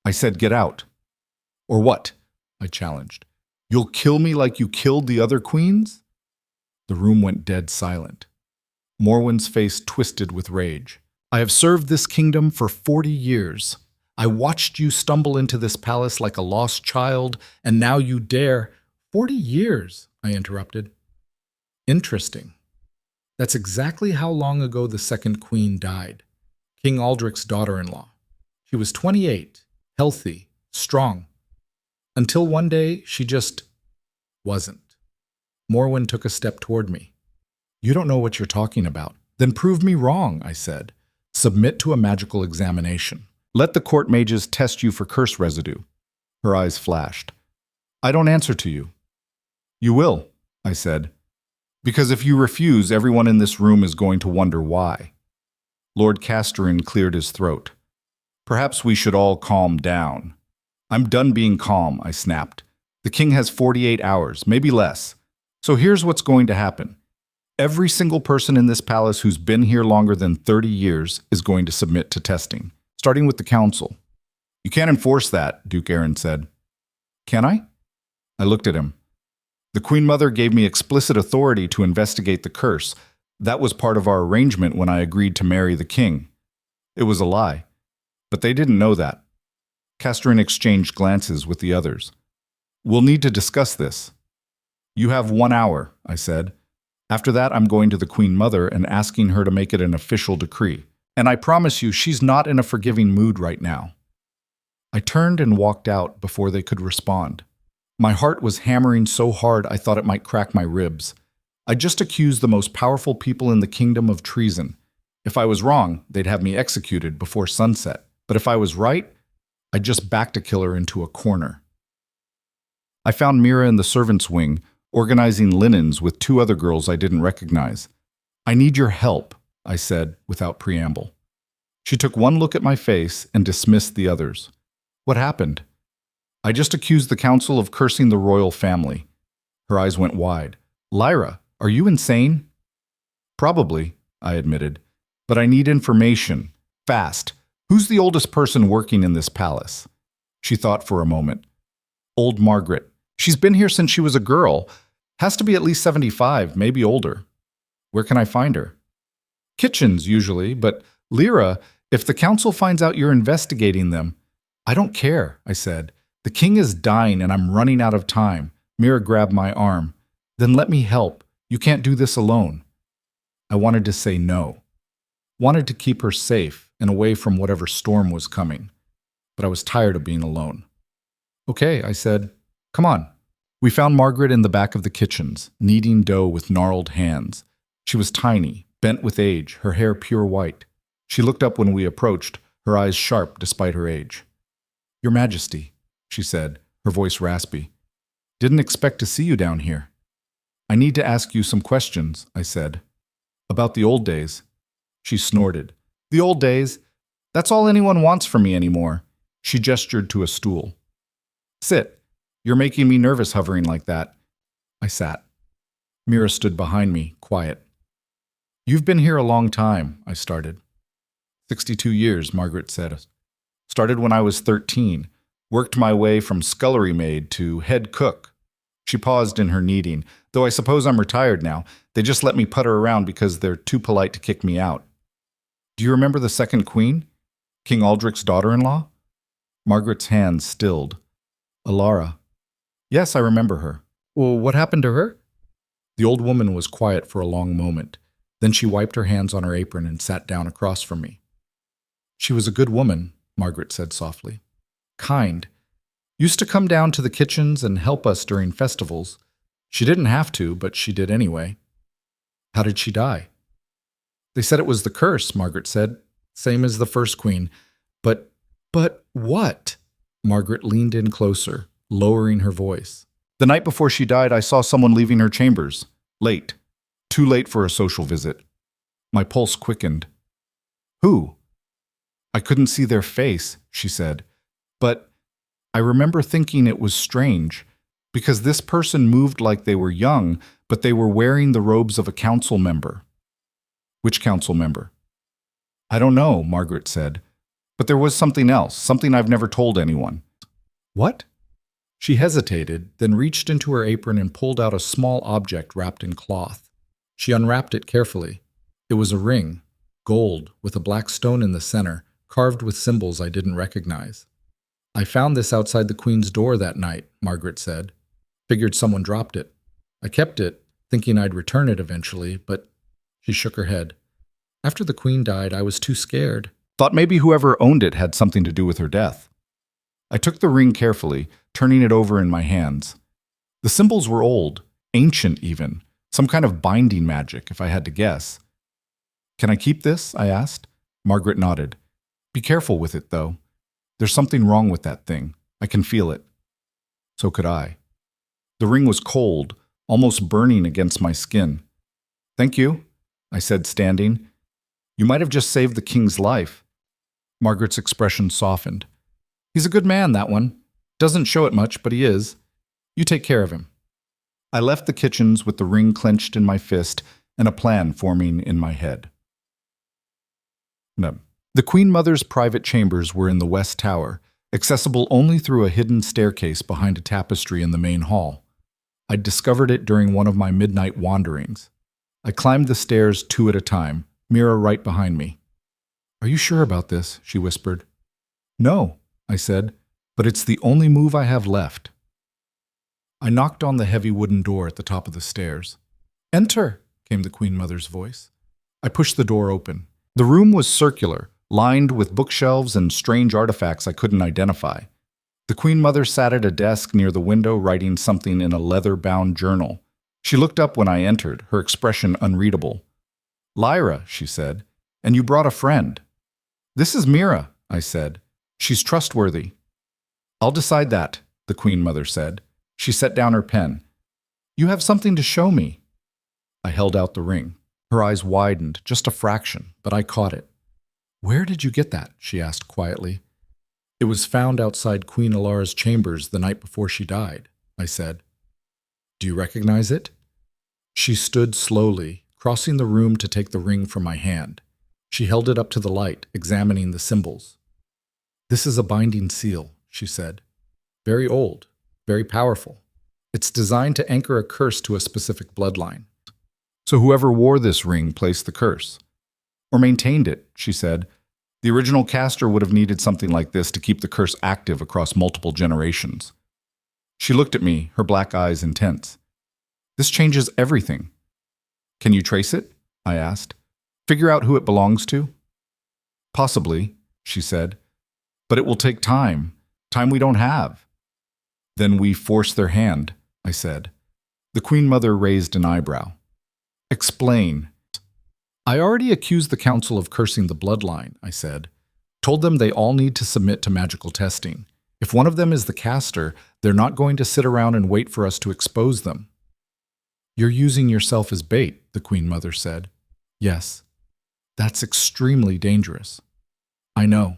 I said get out. Or what? I challenged. You'll kill me like you killed the other queens? The room went dead silent. Morwen's face twisted with rage. I have served this kingdom for 40 years. I watched you stumble into this palace like a lost child, and now you dare— 40 years, I interrupted. Interesting. That's exactly how long ago the second queen died. King Aldrich's daughter-in-law. She was 28, healthy, strong. Until one day, she just wasn't. Morwen took a step toward me. You don't know what you're talking about. Then prove me wrong, I said. Submit to a magical examination. Let the court mages test you for curse residue. Her eyes flashed. I don't answer to you. You will, I said. Because if you refuse, everyone in this room is going to wonder why. Lord Castorin cleared his throat. Perhaps we should all calm down. I'm done being calm, I snapped. The king has 48 hours, maybe less. So here's what's going to happen. Every single person in this palace who's been here longer than 30 years is going to submit to testing, starting with the council. You can't enforce that, Duke Aaron said. Can I? I looked at him. The Queen Mother gave me explicit authority to investigate the curse. That was part of our arrangement when I agreed to marry the king. It was a lie. But they didn't know that. Castorin exchanged glances with the others. We'll need to discuss this. You have 1 hour, I said. After that, I'm going to the Queen Mother and asking her to make it an official decree. And I promise you, she's not in a forgiving mood right now. I turned and walked out before they could respond. My heart was hammering so hard I thought it might crack my ribs. I just accused the most powerful people in the kingdom of treason. If I was wrong, they'd have me executed before sunset. But if I was right, I'd just backed a killer into a corner. I found Mira in the servants' wing, organizing linens with 2 other girls I didn't recognize. I need your help, I said without preamble. She took one look at my face and dismissed the others. What happened? I just accused the council of cursing the royal family. Her eyes went wide. Lyra, are you insane? Probably, I admitted. But I need information. Fast. Who's the oldest person working in this palace? She thought for a moment. Old Margaret. She's been here since she was a girl. Has to be at least 75, maybe older. Where can I find her? Kitchens, usually, but Lyra, if the council finds out you're investigating them— I don't care, I said. The king is dying and I'm running out of time. Mira grabbed my arm. Then let me help. You can't do this alone. I wanted to say no. Wanted to keep her safe and away from whatever storm was coming. But I was tired of being alone. Okay, I said. Come on. We found Margaret in the back of the kitchens, kneading dough with gnarled hands. She was tiny, bent with age, her hair pure white. She looked up when we approached, her eyes sharp despite her age. Your Majesty, she said, her voice raspy. Didn't expect to see you down here. I need to ask you some questions, I said. About the old days. She snorted. The old days? That's all anyone wants from me anymore. She gestured to a stool. Sit. You're making me nervous hovering like that. I sat. Mira stood behind me, quiet. You've been here a long time, I started. 62 years, Margaret said. Started when I was 13. Worked my way from scullery maid to head cook. She paused in her kneading. Though I suppose I'm retired now. They just let me putter around because they're too polite to kick me out. Do you remember the second queen? King Aldrich's daughter-in-law? Margaret's hands stilled. Alara. Yes, I remember her. Well, what happened to her? The old woman was quiet for a long moment. Then she wiped her hands on her apron and sat down across from me. She was a good woman, Margaret said softly. Kind. Used to come down to the kitchens and help us during festivals. She didn't have to, but she did anyway. How did she die? They said it was the curse, Margaret said. Same as the first queen. But what? Margaret leaned in closer, lowering her voice. The night before she died, I saw someone leaving her chambers. Late. Too late for a social visit. My pulse quickened. Who? I couldn't see their face, she said. But I remember thinking it was strange, because this person moved like they were young, but they were wearing the robes of a council member. Which council member? I don't know, Margaret said. But there was something else, something I've never told anyone. What? She hesitated, then reached into her apron and pulled out a small object wrapped in cloth. She unwrapped it carefully. It was a ring, gold, with a black stone in the center, carved with symbols I didn't recognize. I found this outside the Queen's door that night, Margaret said. Figured someone dropped it. I kept it, thinking I'd return it eventually, but she shook her head. After the Queen died, I was too scared. Thought maybe whoever owned it had something to do with her death. I took the ring carefully, turning it over in my hands. The symbols were old, ancient even, some kind of binding magic, if I had to guess. Can I keep this? I asked. Margaret nodded. Be careful with it, though. There's something wrong with that thing. I can feel it. So could I. The ring was cold, almost burning against my skin. Thank you, I said, standing. You might have just saved the king's life. Margaret's expression softened. He's a good man, that one. Doesn't show it much, but he is. You take care of him. I left the kitchens with the ring clenched in my fist and a plan forming in my head. No. The Queen Mother's private chambers were in the West Tower, accessible only through a hidden staircase behind a tapestry in the main hall. I'd discovered it during one of my midnight wanderings. I climbed the stairs 2 at a time, Mira right behind me. Are you sure about this? She whispered. No, I said, but it's the only move I have left. I knocked on the heavy wooden door at the top of the stairs. Enter, came the Queen Mother's voice. I pushed the door open. The room was circular, lined with bookshelves and strange artifacts I couldn't identify. The Queen Mother sat at a desk near the window writing something in a leather-bound journal. She looked up when I entered, her expression unreadable. Lyra, she said, and you brought a friend. This is Mira, I said. She's trustworthy. I'll decide that, the Queen Mother said. She set down her pen. You have something to show me. I held out the ring. Her eyes widened, just a fraction, but I caught it. Where did you get that? She asked quietly. It was found outside Queen Alara's chambers the night before she died, I said. Do you recognize it? She stood slowly, crossing the room to take the ring from my hand. She held it up to the light, examining the symbols. This is a binding seal, she said. Very old, very powerful. It's designed to anchor a curse to a specific bloodline. So whoever wore this ring placed the curse. Or maintained it, she said. The original caster would have needed something like this to keep the curse active across multiple generations. She looked at me, her black eyes intense. This changes everything. Can you trace it? I asked. Figure out who it belongs to? Possibly, she said. But it will take time. Time we don't have. Then we force their hand, I said. The Queen Mother raised an eyebrow. Explain. I already accused the council of cursing the bloodline, I said. Told them they all need to submit to magical testing. If one of them is the caster, they're not going to sit around and wait for us to expose them. You're using yourself as bait, the Queen Mother said. Yes. That's extremely dangerous. I know.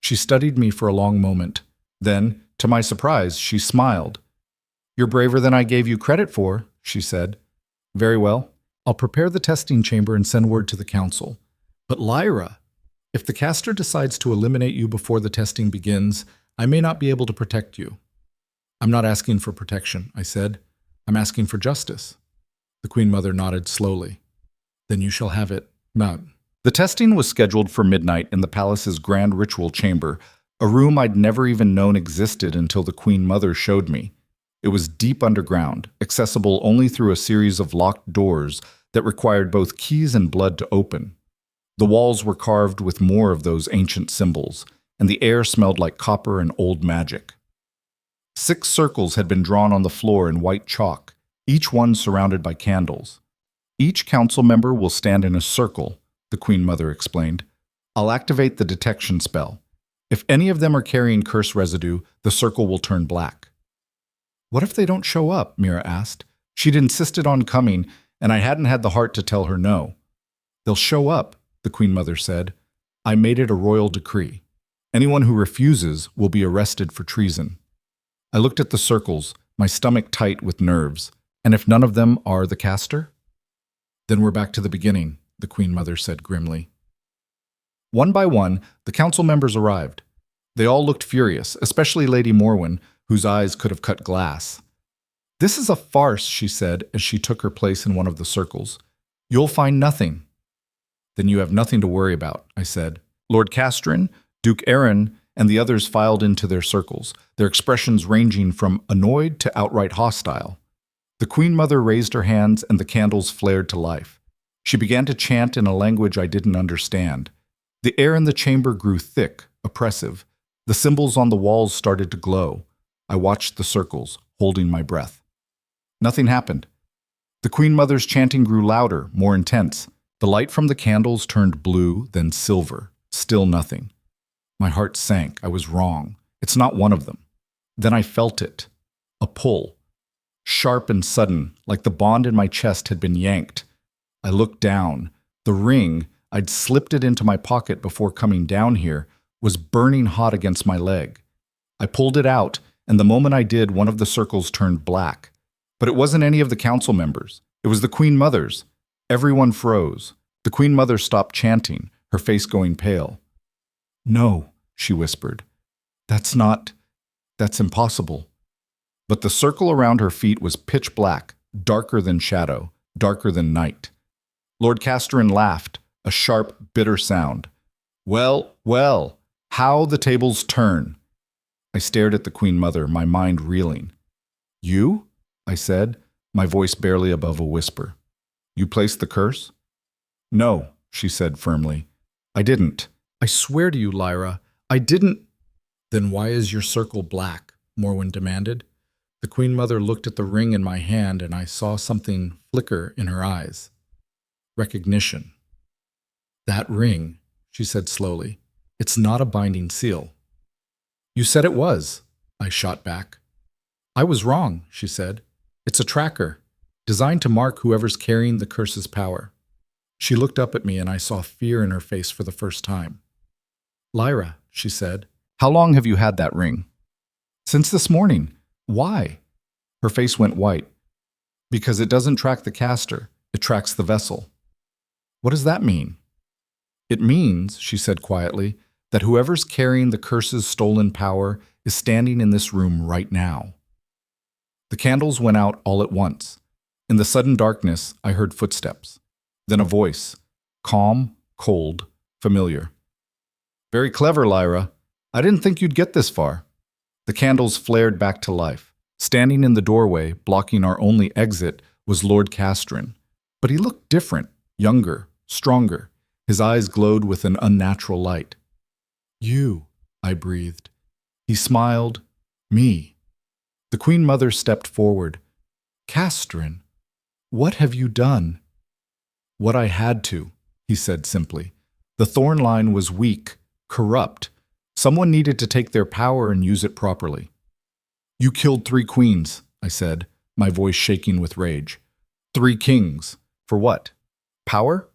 She studied me for a long moment. Then, to my surprise, she smiled. You're braver than I gave you credit for, she said. Very well. I'll prepare the testing chamber and send word to the council. But Lyra, if the caster decides to eliminate you before the testing begins, I may not be able to protect you. I'm not asking for protection, I said. I'm asking for justice. The Queen Mother nodded slowly. Then you shall have it. None. The testing was scheduled for midnight in the palace's grand ritual chamber, A room I'd never even known existed until the Queen Mother showed me. It was deep underground, accessible only through a series of locked doors that required both keys and blood to open. The walls were carved with more of those ancient symbols, and the air smelled like copper and old magic. 6 circles had been drawn on the floor in white chalk, each one surrounded by candles. Each council member will stand in a circle, the Queen Mother explained. I'll activate the detection spell. If any of them are carrying curse residue, the circle will turn black. What if they don't show up? Mira asked. She'd insisted on coming, and I hadn't had the heart to tell her no. They'll show up, the Queen Mother said. I made it a royal decree. Anyone who refuses will be arrested for treason. I looked at the circles, my stomach tight with nerves. And if none of them are the caster? Then we're back to the beginning, the Queen Mother said grimly. One by one, the council members arrived. They all looked furious, especially Lady Morwen, whose eyes could have cut glass. This is a farce, she said as she took her place in one of the circles. You'll find nothing. Then you have nothing to worry about, I said. Lord Castrin, Duke Aaron, and the others filed into their circles, their expressions ranging from annoyed to outright hostile. The Queen Mother raised her hands and the candles flared to life. She began to chant in a language I didn't understand. The air in the chamber grew thick, oppressive. The symbols on the walls started to glow. I watched the circles, holding my breath. Nothing happened. The Queen Mother's chanting grew louder, more intense. The light from the candles turned blue, then silver. Still nothing. My heart sank. I was wrong. It's not one of them. Then I felt it. A pull. Sharp and sudden, like the bond in my chest had been yanked. I looked down. The ring, I'd slipped it into my pocket before coming down here, was burning hot against my leg. I pulled it out, and the moment I did, one of the circles turned black. But it wasn't any of the council members. It was the Queen Mother's. Everyone froze. The Queen Mother stopped chanting, her face going pale. No, she whispered. That's impossible. But the circle around her feet was pitch black, darker than shadow, darker than night. Lord Castrin laughed, a sharp, bitter sound. Well, well, how the tables turn. I stared at the Queen Mother, my mind reeling. You? I said, my voice barely above a whisper. You placed the curse? No, she said firmly. I didn't. I swear to you, Lyra, I didn't. Then why is your circle black? Morwen demanded. The Queen Mother looked at the ring in my hand and I saw something flicker in her eyes. Recognition. That ring, she said slowly, it's not a binding seal. You said it was, I shot back. I was wrong, she said. It's a tracker, designed to mark whoever's carrying the curse's power. She looked up at me and I saw fear in her face for the first time. Lyra, she said, how long have you had that ring? Since this morning. Why? Her face went white. Because it doesn't track the caster, it tracks the vessel. What does that mean? It means, she said quietly, that whoever's carrying the curse's stolen power is standing in this room right now. The candles went out all at once. In the sudden darkness, I heard footsteps. Then a voice, calm, cold, familiar. Very clever, Lyra. I didn't think you'd get this far. The candles flared back to life. Standing in the doorway, blocking our only exit, was Lord Castrin. But he looked different, younger, stronger. His eyes glowed with an unnatural light. You, I breathed. He smiled. Me. The Queen Mother stepped forward. Castrin, what have you done? What I had to, he said simply. The thorn line was weak, corrupt. Someone needed to take their power and use it properly. You killed 3 queens, I said, my voice shaking with rage. 3 kings. For what? Power?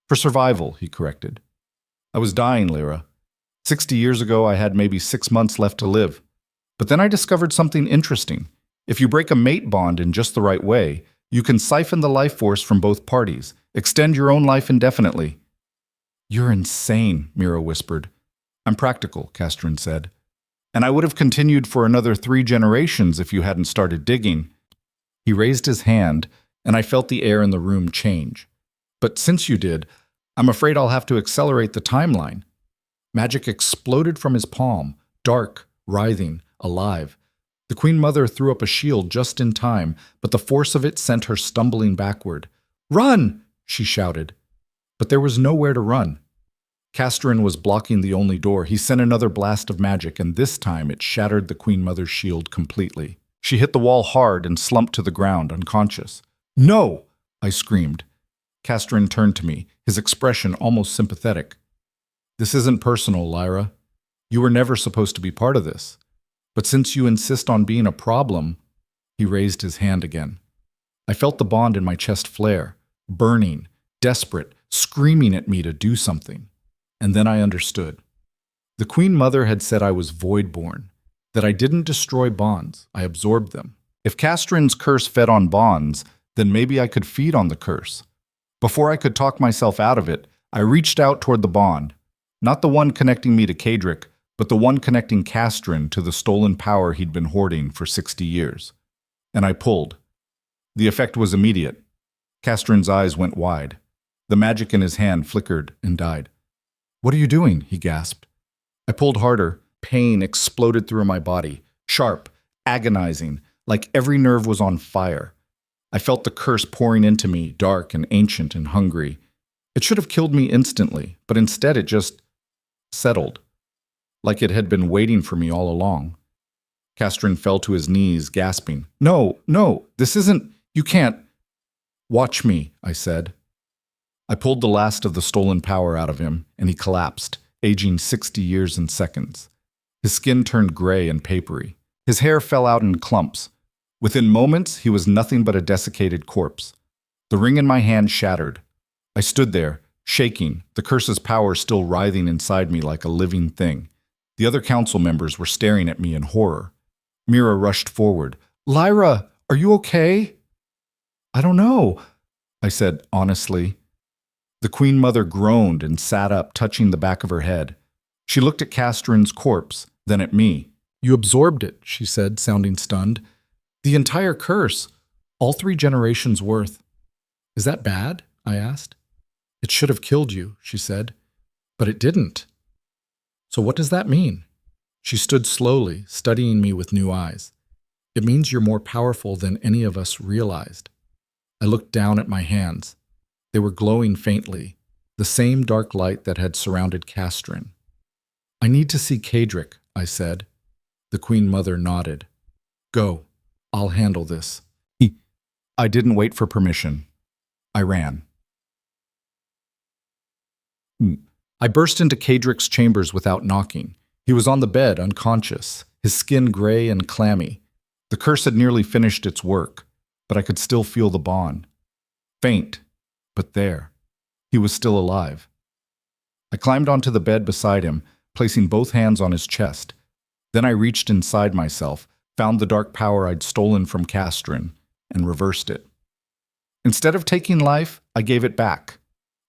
For survival, he corrected. I was dying, Lyra. 60 years ago, I had maybe 6 months left to live. But then I discovered something interesting. If you break a mate bond in just the right way, you can siphon the life force from both parties, extend your own life indefinitely. You're insane, Mira whispered. I'm practical, Castrin said. And I would have continued for another 3 generations if you hadn't started digging. He raised his hand, and I felt the air in the room change. But since you did, I'm afraid I'll have to accelerate the timeline. Magic exploded from his palm, dark, writhing, alive. The Queen Mother threw up a shield just in time, but the force of it sent her stumbling backward. "Run!" she shouted. But there was nowhere to run. Castrin was blocking the only door. He sent another blast of magic, and this time it shattered the Queen Mother's shield completely. She hit the wall hard and slumped to the ground, unconscious. "No!" I screamed. Castrin turned to me, his expression almost sympathetic. "This isn't personal, Lyra. You were never supposed to be part of this. But since you insist on being a problem..." He raised his hand again. I felt the bond in my chest flare, burning, desperate, screaming at me to do something. And then I understood. The Queen Mother had said I was void-born, that I didn't destroy bonds, I absorbed them. If Castrin's curse fed on bonds, then maybe I could feed on the curse. Before I could talk myself out of it, I reached out toward the bond, not the one connecting me to Kadric, but the one connecting Castrin to the stolen power he'd been hoarding for 60 years. And I pulled. The effect was immediate. Castrin's eyes went wide. The magic in his hand flickered and died. "What are you doing?" he gasped. I pulled harder. Pain exploded through my body, sharp, agonizing, like every nerve was on fire. I felt the curse pouring into me, dark and ancient and hungry. It should have killed me instantly, but instead it just settled, like it had been waiting for me all along. Castrin fell to his knees, gasping. No, this isn't... You can't..." "Watch me," I said. I pulled the last of the stolen power out of him, and he collapsed, aging 60 years in seconds. His skin turned gray and papery. His hair fell out in clumps. Within moments, he was nothing but a desiccated corpse. The ring in my hand shattered. I stood there, shaking, the curse's power still writhing inside me like a living thing. The other council members were staring at me in horror. Mira rushed forward. "Lyra, are you okay?" "I don't know," I said honestly. The Queen Mother groaned and sat up, touching the back of her head. She looked at Castrin's corpse, then at me. "You absorbed it," she said, sounding stunned. "The entire curse, all 3 generations worth." "Is that bad?" I asked. "It should have killed you," she said. "But it didn't." "So what does that mean?" She stood slowly, studying me with new eyes. "It means you're more powerful than any of us realized." I looked down at my hands. They were glowing faintly, the same dark light that had surrounded Castrin. "I need to see Kadric," I said. The Queen Mother nodded. "Go. I'll handle this." I didn't wait for permission. I ran. I burst into Kadric's chambers without knocking. He was on the bed, unconscious, his skin gray and clammy. The curse had nearly finished its work, but I could still feel the bond. Faint, but there. He was still alive. I climbed onto the bed beside him, placing both hands on his chest. Then I reached inside myself, found the dark power I'd stolen from Castrin, and reversed it. Instead of taking life, I gave it back.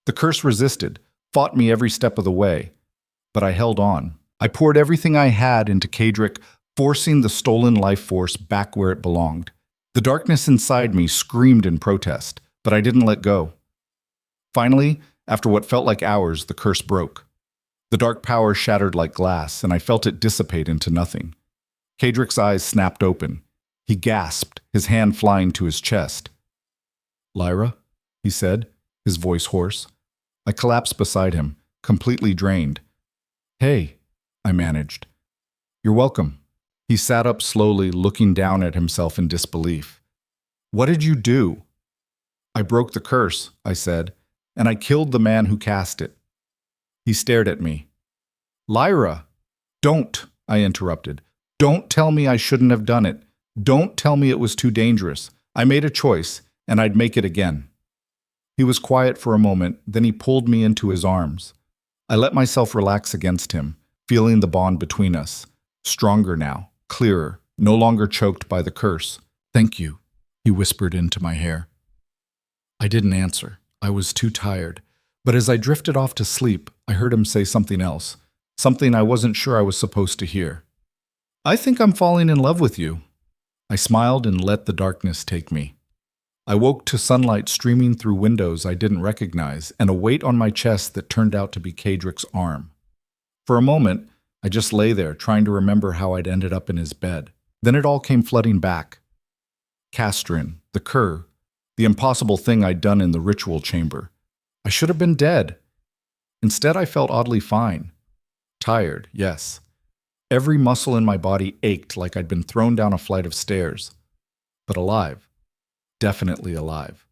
The curse resisted, fought me every step of the way. But I held on. I poured everything I had into Kadric, forcing the stolen life force back where it belonged. The darkness inside me screamed in protest, but I didn't let go. Finally, after what felt like hours, the curse broke. The dark power shattered like glass, and I felt it dissipate into nothing. Kadric's eyes snapped open. He gasped, his hand flying to his chest. "Lyra?" he said, his voice hoarse. I collapsed beside him, completely drained. "Hey," I managed. "You're welcome." He sat up slowly, looking down at himself in disbelief. "What did you do?" "I broke the curse," I said, "and I killed the man who cast it." He stared at me. "Lyra!" "Don't," I interrupted. "Don't tell me I shouldn't have done it. Don't tell me it was too dangerous. I made a choice, and I'd make it again." He was quiet for a moment, then he pulled me into his arms. I let myself relax against him, feeling the bond between us. Stronger now, clearer, no longer choked by the curse. "Thank you," he whispered into my hair. I didn't answer. I was too tired. But as I drifted off to sleep, I heard him say something else, something I wasn't sure I was supposed to hear. "I think I'm falling in love with you." I smiled and let the darkness take me. I woke to sunlight streaming through windows I didn't recognize and a weight on my chest that turned out to be Kadric's arm. For a moment, I just lay there trying to remember how I'd ended up in his bed. Then it all came flooding back. Castrin, the cur, the impossible thing I'd done in the ritual chamber. I should have been dead. Instead, I felt oddly fine. Tired, yes. Every muscle in my body ached like I'd been thrown down a flight of stairs. But alive. Definitely alive.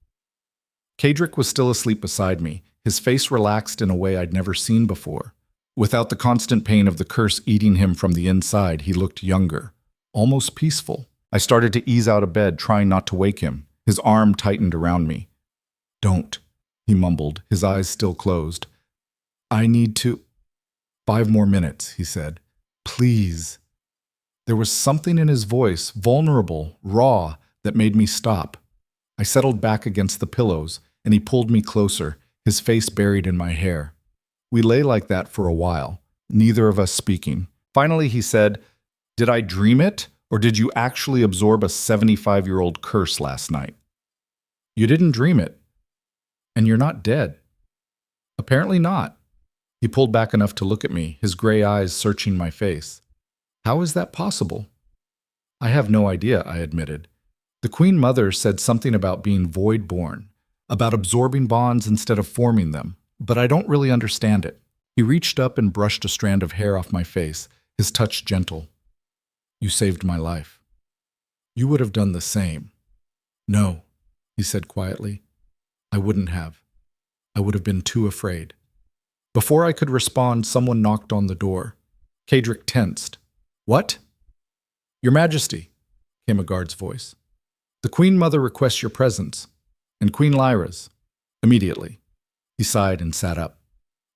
Kadric was still asleep beside me, his face relaxed in a way I'd never seen before. Without the constant pain of the curse eating him from the inside, he looked younger, almost peaceful. I started to ease out of bed, trying not to wake him. His arm tightened around me. "Don't," he mumbled, his eyes still closed. "I need to—" "5 more minutes," he said. "Please." There was something in his voice, vulnerable, raw, that made me stop. I settled back against the pillows, and he pulled me closer, his face buried in my hair. We lay like that for a while, neither of us speaking. Finally, he said, "Did I dream it, or did you actually absorb a 75-year-old curse last night?" "You didn't dream it. And you're not dead." "Apparently not." He pulled back enough to look at me, his gray eyes searching my face. "How is that possible?" "I have no idea," I admitted. "The Queen Mother said something about being void-born, about absorbing bonds instead of forming them, but I don't really understand it." He reached up and brushed a strand of hair off my face, his touch gentle. "You saved my life. You would have done the same." "No," he said quietly. "I wouldn't have. I would have been too afraid." Before I could respond, someone knocked on the door. Kadric tensed. "What?" "Your Majesty," came a guard's voice. "The Queen Mother requests your presence, and Queen Lyra's. Immediately." He sighed and sat up.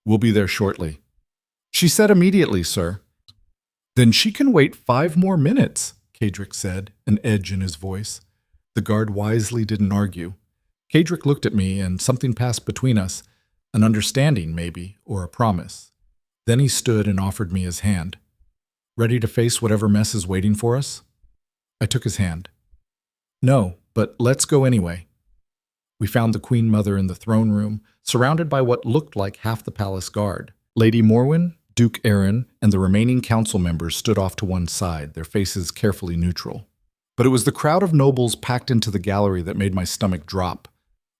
"We'll be there shortly." "She said immediately, sir." "Then she can wait 5 more minutes," Kadric said, an edge in his voice. The guard wisely didn't argue. Kadric looked at me, and something passed between us, an understanding maybe, or a promise. Then he stood and offered me his hand. "Ready to face whatever mess is waiting for us?" I took his hand. "No, but let's go anyway." We found the Queen Mother in the throne room, surrounded by what looked like half the palace guard. Lady Morwen, Duke Aaron, and the remaining council members stood off to one side, their faces carefully neutral. But it was the crowd of nobles packed into the gallery that made my stomach drop.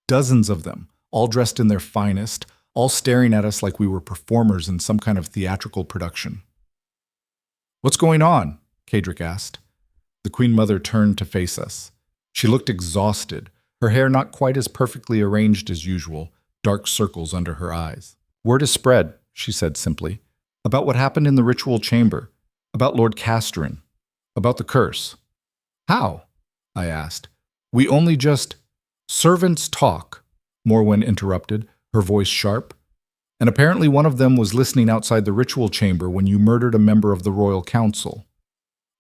Dozens of them, all dressed in their finest, all staring at us like we were performers in some kind of theatrical production. "What's going on?" Kadric asked. The Queen Mother turned to face us. She looked exhausted, her hair not quite as perfectly arranged as usual, dark circles under her eyes. "Word is spread," she said simply, "about what happened in the ritual chamber, about Lord Castrin, about the curse." "How?" I asked. "We only just—" "Servants talk," Morwen interrupted, her voice sharp. "And apparently one of them was listening outside the ritual chamber when you murdered a member of the royal council."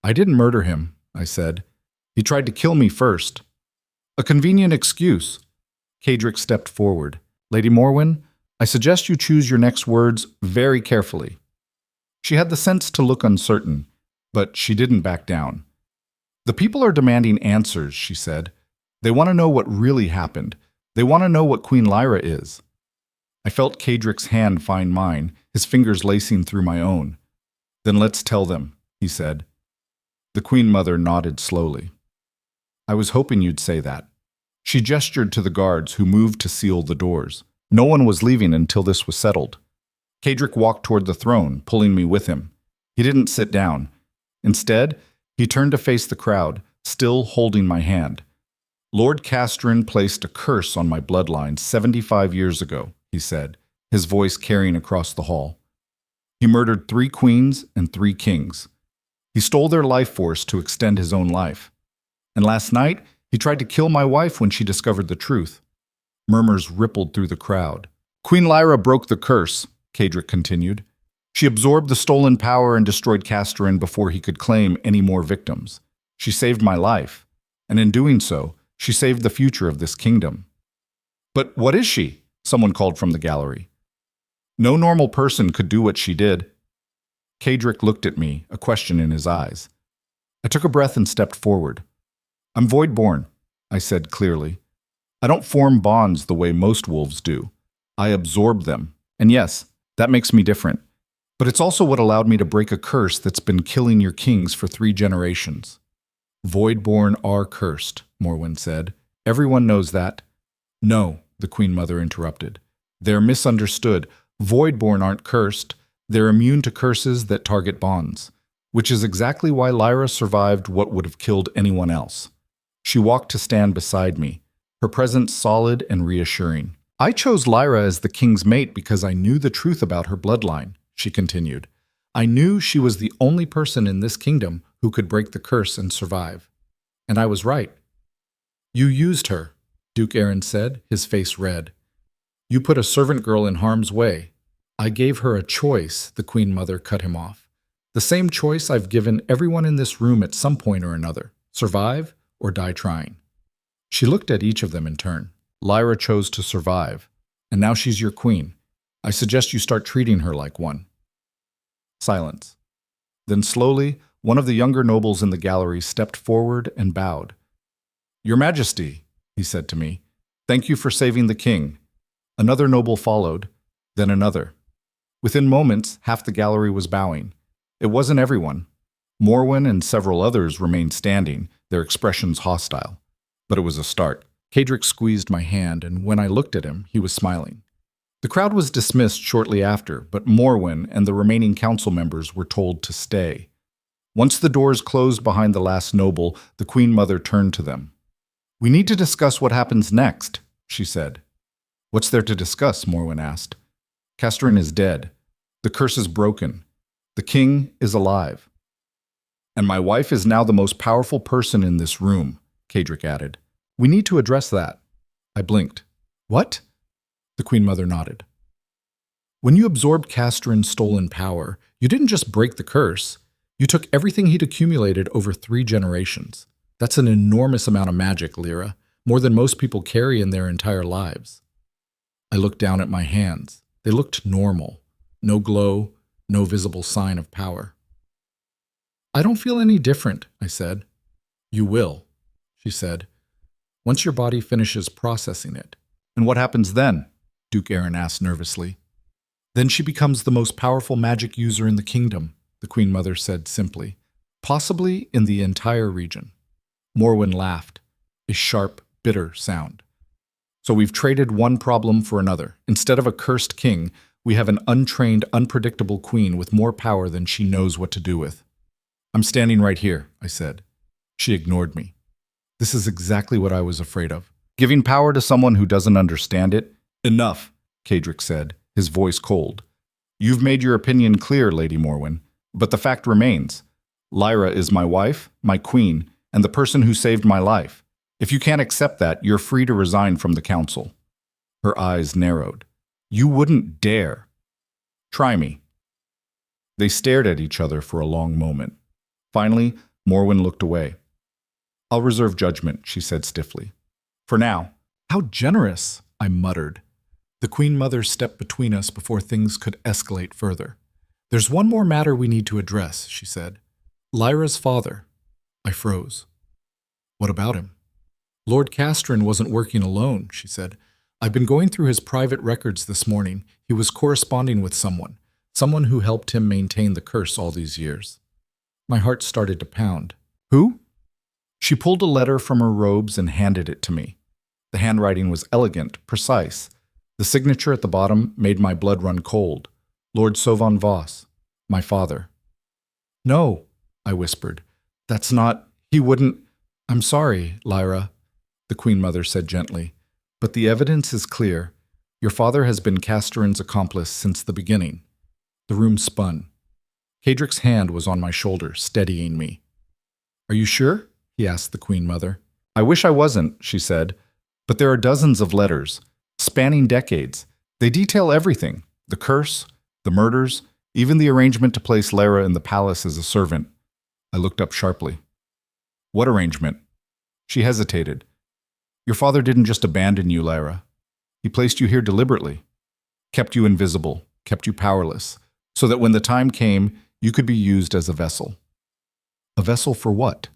"I didn't murder him," I said. "He tried to kill me first." "A convenient excuse." Kadric stepped forward. "Lady Morwen, I suggest you choose your next words very carefully." She had the sense to look uncertain, but she didn't back down. "The people are demanding answers," she said. "They want to know what really happened. They want to know what Queen Lyra is." I felt Kadric's hand find mine, his fingers lacing through my own. "Then let's tell them," he said. The Queen Mother nodded slowly. "I was hoping you'd say that." She gestured to the guards, who moved to seal the doors. No one was leaving until this was settled. Kadric walked toward the throne, pulling me with him. He didn't sit down. Instead, he turned to face the crowd, still holding my hand. "Lord Castrin placed a curse on my bloodline 75 years ago," he said, his voice carrying across the hall. "He murdered 3 queens and 3 kings. He stole their life force to extend his own life. And last night, he tried to kill my wife when she discovered the truth." Murmurs rippled through the crowd. "Queen Lyra broke the curse," Kadric continued. "She absorbed the stolen power and destroyed Castrin before he could claim any more victims. She saved my life, and in doing so, she saved the future of this kingdom." "But what is she?" someone called from the gallery. "No normal person could do what she did." Kadric looked at me, a question in his eyes. I took a breath and stepped forward. "I'm void-born," I said clearly. "I don't form bonds the way most wolves do. I absorb them. And yes, that makes me different. But it's also what allowed me to break a curse that's been killing your kings for 3 generations. Voidborn are cursed, Morwen said. Everyone knows that. No, the Queen Mother interrupted. They're misunderstood. Voidborn aren't cursed. They're immune to curses that target bonds, which is exactly why Lyra survived what would have killed anyone else. She walked to stand beside me, her presence solid and reassuring. I chose Lyra as the king's mate because I knew the truth about her bloodline, she continued. I knew she was the only person in this kingdom who could break the curse and survive. And I was right. You used her, Duke Aaron said, his face red. You put a servant girl in harm's way. I gave her a choice, the Queen Mother cut him off. The same choice I've given everyone in this room at some point or another. Survive or die trying. She looked at each of them in turn. Lyra chose to survive, and now she's your queen. I suggest you start treating her like one. Silence. Then slowly, one of the younger nobles in the gallery stepped forward and bowed. Your Majesty, he said to me, thank you for saving the king. Another noble followed, then another. Within moments, half the gallery was bowing. It wasn't everyone. Morwen and several others remained standing, their expressions hostile. But it was a start. Kadric squeezed my hand, and when I looked at him, he was smiling. The crowd was dismissed shortly after, but Morwen and the remaining council members were told to stay. Once the doors closed behind the last noble, the Queen Mother turned to them. We need to discuss what happens next, she said. What's there to discuss? Morwen asked. Casterin is dead. The curse is broken. The king is alive. And my wife is now the most powerful person in this room, Kadric added. We need to address that. I blinked. What? The Queen Mother nodded. When you absorbed Casterin's stolen power, you didn't just break the curse. You took everything he'd accumulated over 3 generations. That's an enormous amount of magic, Lyra, more than most people carry in their entire lives. I looked down at my hands. They looked normal. No glow, no visible sign of power. I don't feel any different, I said. You will, she said, once your body finishes processing it. And what happens then? Duke Aaron asked nervously. Then she becomes the most powerful magic user in the kingdom, the Queen Mother said simply. Possibly in the entire region. Morwen laughed, a sharp, bitter sound. So we've traded one problem for another. Instead of a cursed king, we have an untrained, unpredictable queen with more power than she knows what to do with. I'm standing right here, I said. She ignored me. This is exactly what I was afraid of. Giving power to someone who doesn't understand it? Enough, Kadric said, his voice cold. You've made your opinion clear, Lady Morwen, but the fact remains. Lyra is my wife, my queen, and the person who saved my life. If you can't accept that, you're free to resign from the council. Her eyes narrowed. You wouldn't dare. Try me. They stared at each other for a long moment. Finally, Morwen looked away. I'll reserve judgment, she said stiffly. For now. How generous, I muttered. The Queen Mother stepped between us before things could escalate further. There's one more matter we need to address, she said. Lyra's father. I froze. What about him? Lord Casterin wasn't working alone, she said. I've been going through his private records this morning. He was corresponding with someone who helped him maintain the curse all these years. My heart started to pound. Who? She pulled a letter from her robes and handed it to me. The handwriting was elegant, precise. The signature at the bottom made my blood run cold. Lord Sovan Voss, my father. No, I whispered. That's not... He wouldn't... I'm sorry, Lyra, the Queen Mother said gently. But the evidence is clear. Your father has been Casterin's accomplice since the beginning. The room spun. Kadric's hand was on my shoulder, steadying me. Are you sure? He asked the Queen Mother. I wish I wasn't, she said. But there are dozens of letters, spanning decades. They detail everything. The curse, the murders, even the arrangement to place Lyra in the palace as a servant. I looked up sharply. What arrangement? She hesitated. Your father didn't just abandon you, Lyra. He placed you here deliberately. Kept you invisible, kept you powerless, so that when the time came, you could be used as a vessel. A vessel for what?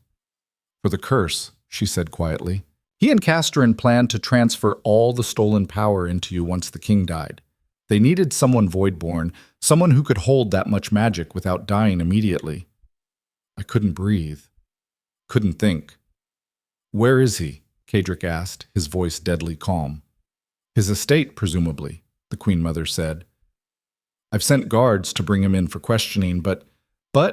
For the curse, she said quietly. He and Casterin planned to transfer all the stolen power into you once the king died. They needed someone voidborn, someone who could hold that much magic without dying immediately. I couldn't breathe. Couldn't think. "Where is he?" Kadric asked, his voice deadly calm. "His estate, presumably," the Queen Mother said. "I've sent guards to bring him in for questioning, but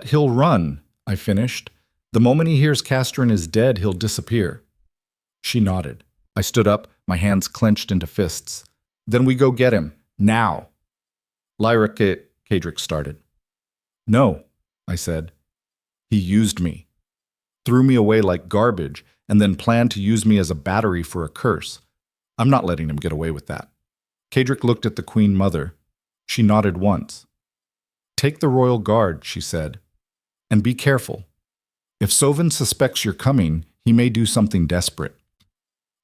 he'll run," I finished. "The moment he hears Castrin is dead, he'll disappear." She nodded. I stood up, my hands clenched into fists. "Then we go get him. Now." "Lyra," Kadric started. "No," I said. "He used me. Threw me away like garbage, and then planned to use me as a battery for a curse. I'm not letting him get away with that." Kadric looked at the Queen Mother. She nodded once. "Take the royal guard," she said, "and be careful. If Sovan suspects you're coming, he may do something desperate."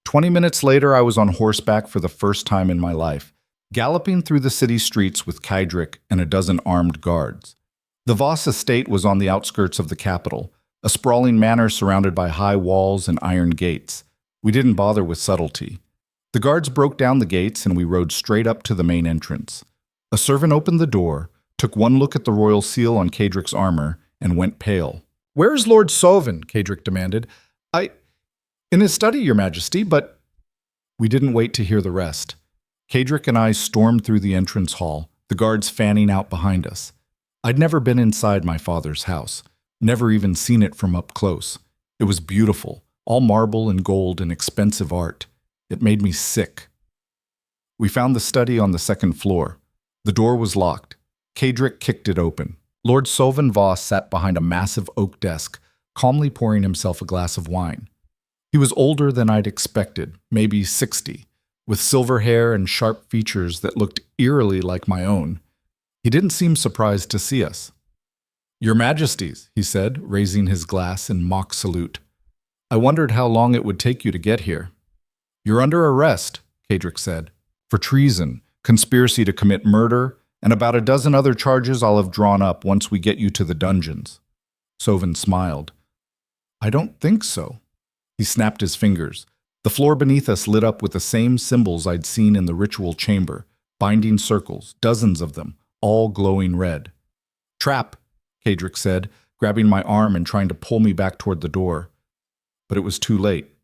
20 minutes later, I was on horseback for the first time in my life, galloping through the city streets with Kadric and a dozen armed guards. The Voss estate was on the outskirts of the capital, a sprawling manor surrounded by high walls and iron gates. We didn't bother with subtlety. The guards broke down the gates and we rode straight up to the main entrance. A servant opened the door, took one look at the royal seal on Kadric's armor, and went pale. "Where's Lord Sovan?" Kadric demanded. "In his study, Your Majesty, but—" We didn't wait to hear the rest. Kadric and I stormed through the entrance hall, the guards fanning out behind us. I'd never been inside my father's house, never even seen it from up close. It was beautiful, all marble and gold and expensive art. It made me sick. We found the study on the second floor. The door was locked. Kadric kicked it open. Lord Sovan Voss sat behind a massive oak desk, calmly pouring himself a glass of wine. He was older than I'd expected, maybe 60, with silver hair and sharp features that looked eerily like my own. He didn't seem surprised to see us. "Your Majesties," he said, raising his glass in mock salute. "I wondered how long it would take you to get here." "You're under arrest," Kadric said, "for treason, conspiracy to commit murder, and about a dozen other charges I'll have drawn up once we get you to the dungeons." Sovan smiled. "I don't think so." He snapped his fingers. The floor beneath us lit up with the same symbols I'd seen in the ritual chamber, binding circles, dozens of them, all glowing red. "Trap," Kadric said, grabbing my arm and trying to pull me back toward the door. But it was too late.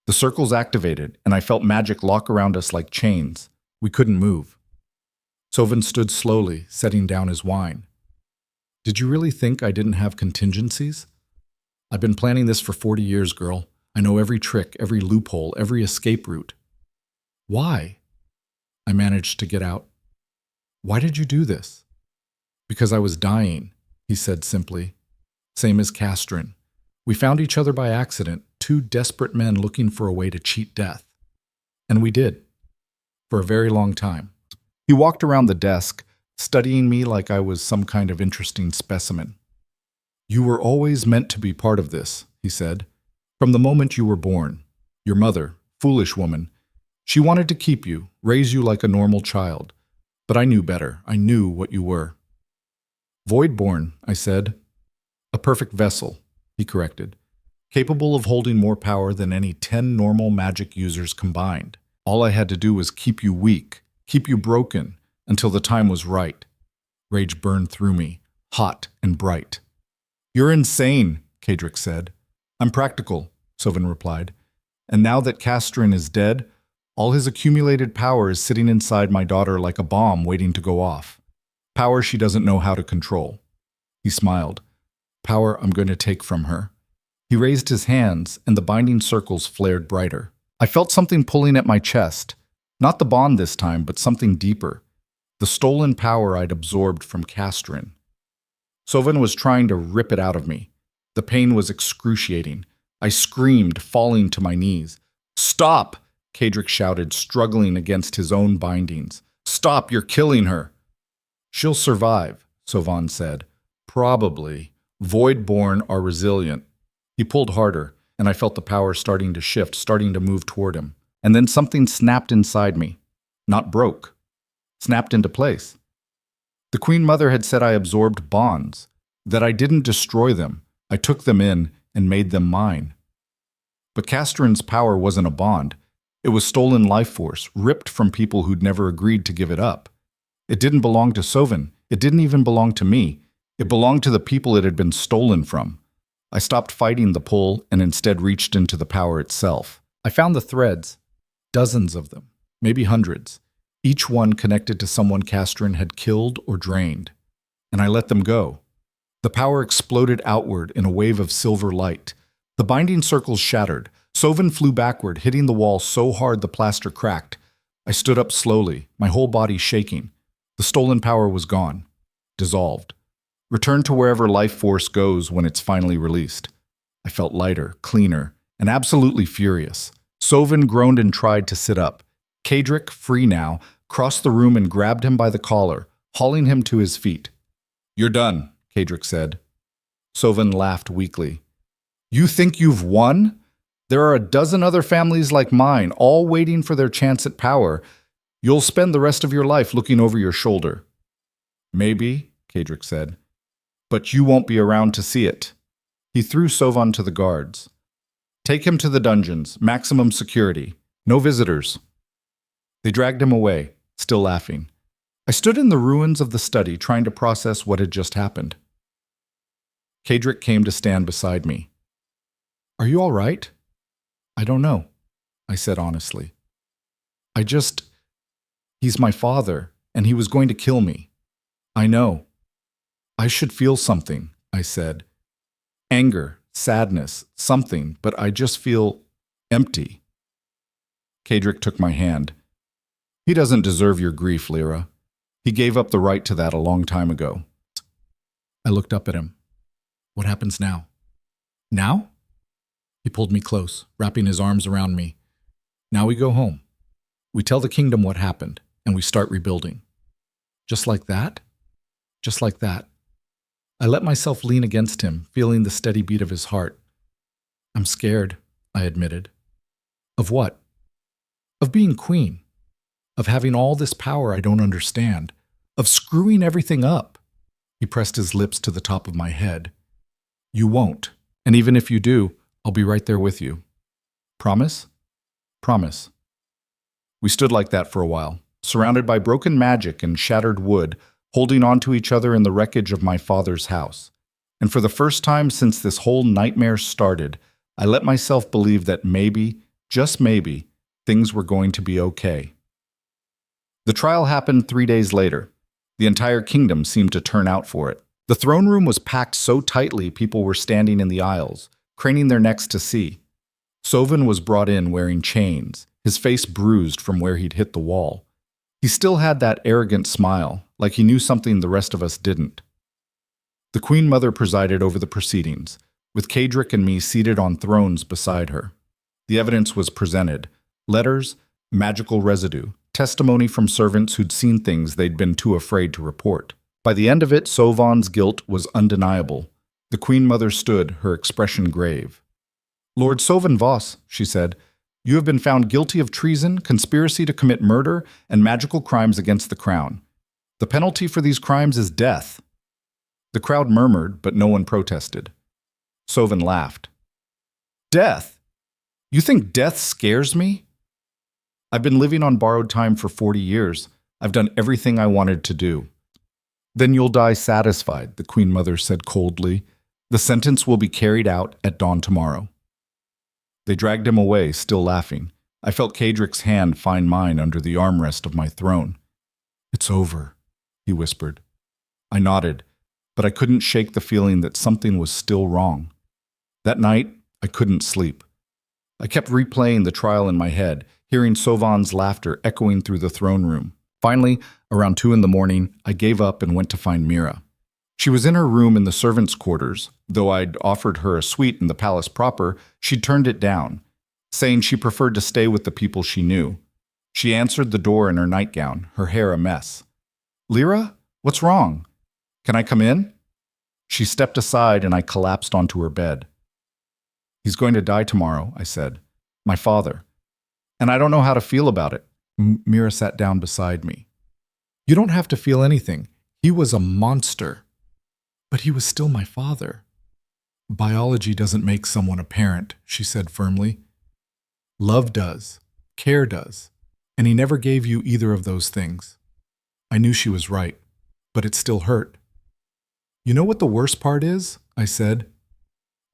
The circles activated, and I felt magic lock around us like chains. We couldn't move. Sovan stood slowly, setting down his wine. "Did you really think I didn't have contingencies? I've been planning this for 40 years, girl. I know every trick, every loophole, every escape route." "Why?" I managed to get out. "Why did you do this?" "Because I was dying," he said simply. "Same as Castrin. We found each other by accident, two desperate men looking for a way to cheat death. And we did. For a very long time." He walked around the desk, studying me like I was some kind of interesting specimen. "You were always meant to be part of this," he said. "From the moment you were born. Your mother, foolish woman, she wanted to keep you, raise you like a normal child. But I knew better. I knew what you were." "Voidborn," I said. "A perfect vessel," he corrected. "Capable of holding more power than any 10 normal magic users combined. All I had to do was keep you weak, keep you broken, until the time was right." Rage burned through me, hot and bright. "You're insane," Kadric said. "I'm practical," Sovan replied. "And now that Castrin is dead, all his accumulated power is sitting inside my daughter like a bomb waiting to go off. Power she doesn't know how to control." He smiled. "Power I'm going to take from her." He raised his hands, and the binding circles flared brighter. I felt something pulling at my chest. Not the bond this time, but something deeper. The stolen power I'd absorbed from Castrin. Sovan was trying to rip it out of me. The pain was excruciating. I screamed, falling to my knees. "Stop!" Kadric shouted, struggling against his own bindings. "Stop, you're killing her." "She'll survive," Sovan said. "Probably. Voidborn are resilient." He pulled harder, and I felt the power starting to shift, starting to move toward him. And then something snapped inside me. Not broke. Snapped into place. The Queen Mother had said I absorbed bonds, that I didn't destroy them. I took them in and made them mine. But Castrin's power wasn't a bond. It was stolen life force, ripped from people who'd never agreed to give it up. It didn't belong to Sovan. It didn't even belong to me. It belonged to the people it had been stolen from. I stopped fighting the pull and instead reached into the power itself. I found the threads, dozens of them, maybe hundreds, each one connected to someone Castrin had killed or drained. And I let them go. The power exploded outward in a wave of silver light. The binding circles shattered. Sovan flew backward, hitting the wall so hard the plaster cracked. I stood up slowly, my whole body shaking. The stolen power was gone, dissolved, returned to wherever life force goes when it's finally released. I felt lighter, cleaner, and absolutely furious. Sovan groaned and tried to sit up. Kadric, free now, crossed the room and grabbed him by the collar, hauling him to his feet. "You're done," Kadric said. Sovan laughed weakly. "You think you've won? There are a dozen other families like mine, all waiting for their chance at power. You'll spend the rest of your life looking over your shoulder." "Maybe," Kadric said, "but you won't be around to see it." He threw Sovan to the guards. "Take him to the dungeons, maximum security. No visitors." They dragged him away, still laughing. I stood in the ruins of the study trying to process what had just happened. Kadric came to stand beside me. "Are you all right?" "I don't know," I said honestly. He's my father, and he was going to kill me. I know. I should feel something," I said. "Anger, sadness, something, but I just feel empty." Kadric took my hand. "He doesn't deserve your grief, Lyra. He gave up the right to that a long time ago." I looked up at him. "What happens now?" "Now?" He pulled me close, wrapping his arms around me. "Now we go home. We tell the kingdom what happened, and we start rebuilding." "Just like that?" "Just like that." I let myself lean against him, feeling the steady beat of his heart. "I'm scared," I admitted. "Of what?" "Of being queen. Of having all this power I don't understand. Of screwing everything up." He pressed his lips to the top of my head. "You won't. And even if you do, I'll be right there with you. Promise?" "Promise." We stood like that for a while, surrounded by broken magic and shattered wood, holding on to each other in the wreckage of my father's house. And for the first time since this whole nightmare started, I let myself believe that maybe, just maybe, things were going to be okay. The trial happened 3 days later. The entire kingdom seemed to turn out for it. The throne room was packed so tightly people were standing in the aisles, craning their necks to see. Sovan was brought in wearing chains, his face bruised from where he'd hit the wall. He still had that arrogant smile, like he knew something the rest of us didn't. The Queen Mother presided over the proceedings, with Kadric and me seated on thrones beside her. The evidence was presented: letters, magical residue, testimony from servants who'd seen things they'd been too afraid to report. By the end of it, Sovan's guilt was undeniable. The Queen Mother stood, her expression grave. "Lord Sovan Voss," she said, "you have been found guilty of treason, conspiracy to commit murder, and magical crimes against the crown. The penalty for these crimes is death." The crowd murmured, but no one protested. Sovan laughed. "Death? You think death scares me? I've been living on borrowed time for 40 years. I've done everything I wanted to do." "Then you'll die satisfied," the Queen Mother said coldly. "The sentence will be carried out at dawn tomorrow." They dragged him away, still laughing. I felt Kadric's hand find mine under the armrest of my throne. "It's over," he whispered. I nodded, but I couldn't shake the feeling that something was still wrong. That night, I couldn't sleep. I kept replaying the trial in my head, hearing Sovan's laughter echoing through the throne room. Finally, around 2 a.m, I gave up and went to find Mira. She was in her room in the servants' quarters. Though I'd offered her a suite in the palace proper, she'd turned it down, saying she preferred to stay with the people she knew. She answered the door in her nightgown, her hair a mess. "Lyra, what's wrong? Can I come in?" She stepped aside and I collapsed onto her bed. "He's going to die tomorrow," I said. "My father. And I don't know how to feel about it." Mira sat down beside me. "You don't have to feel anything. He was a monster. But he was still my father." "Biology doesn't make someone a parent," she said firmly. "Love does. Care does. And he never gave you either of those things." I knew she was right, but it still hurt. You know what the worst part is? I said.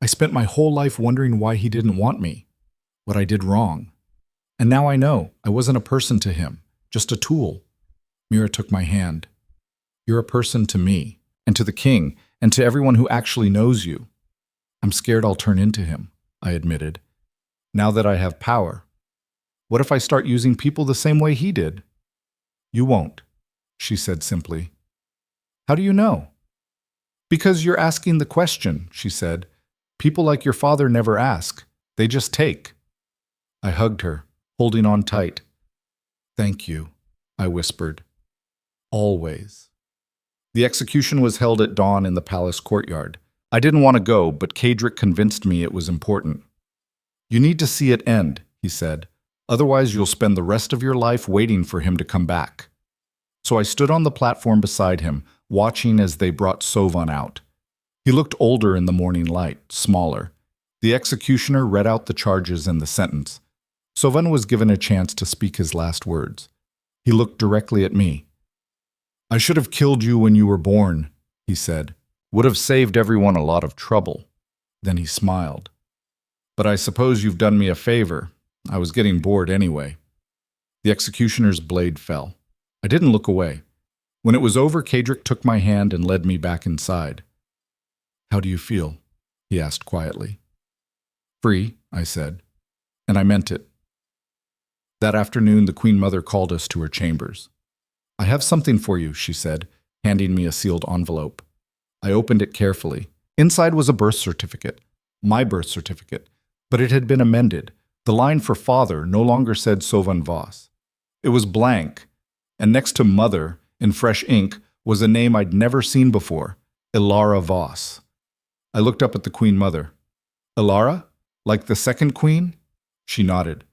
I spent my whole life wondering why he didn't want me, what I did wrong. And now I know I wasn't a person to him, just a tool. Mira took my hand. You're a person to me, and to the king, and to everyone who actually knows you. I'm scared I'll turn into him, I admitted. Now that I have power. What if I start using people the same way he did? You won't, she said simply. How do you know? Because you're asking the question, she said. People like your father never ask. They just take. I hugged her, holding on tight. Thank you, I whispered. Always. The execution was held at dawn in the palace courtyard. I didn't want to go, but Kadric convinced me it was important. You need to see it end, he said. Otherwise, you'll spend the rest of your life waiting for him to come back. So I stood on the platform beside him, watching as they brought Sovan out. He looked older in the morning light, smaller. The executioner read out the charges and the sentence. Sovan was given a chance to speak his last words. He looked directly at me. I should have killed you when you were born, he said. Would have saved everyone a lot of trouble. Then he smiled. But I suppose you've done me a favor. I was getting bored anyway. The executioner's blade fell. I didn't look away. When it was over, Kadric took my hand and led me back inside. How do you feel? He asked quietly. Free, I said. And I meant it. That afternoon, the Queen Mother called us to her chambers. I have something for you, she said, handing me a sealed envelope. I opened it carefully. Inside was a birth certificate, my birth certificate, but it had been amended. The line for father no longer said Sovan Voss. It was blank, and next to mother, in fresh ink, was a name I'd never seen before, Ilara Voss. I looked up at the Queen Mother. Ilara? Like the second queen? She nodded.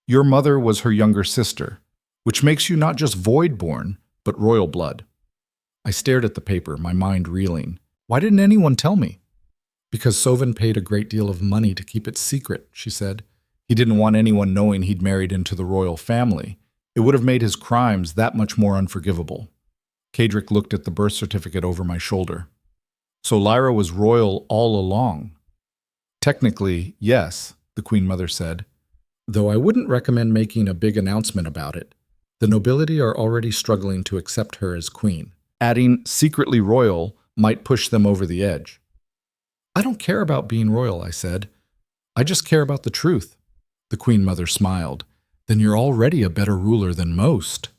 Your mother was her younger sister, which makes you not just void-born, but royal blood. I stared at the paper, my mind reeling. Why didn't anyone tell me? Because Sovan paid a great deal of money to keep it secret, she said. He didn't want anyone knowing he'd married into the royal family. It would have made his crimes that much more unforgivable. Kadric looked at the birth certificate over my shoulder. So Lyra was royal all along. Technically, yes, the Queen Mother said. Though I wouldn't recommend making a big announcement about it. The nobility are already struggling to accept her as queen. Adding secretly royal might push them over the edge. I don't care about being royal, I said. I just care about the truth. The Queen Mother smiled. Then you're already a better ruler than most.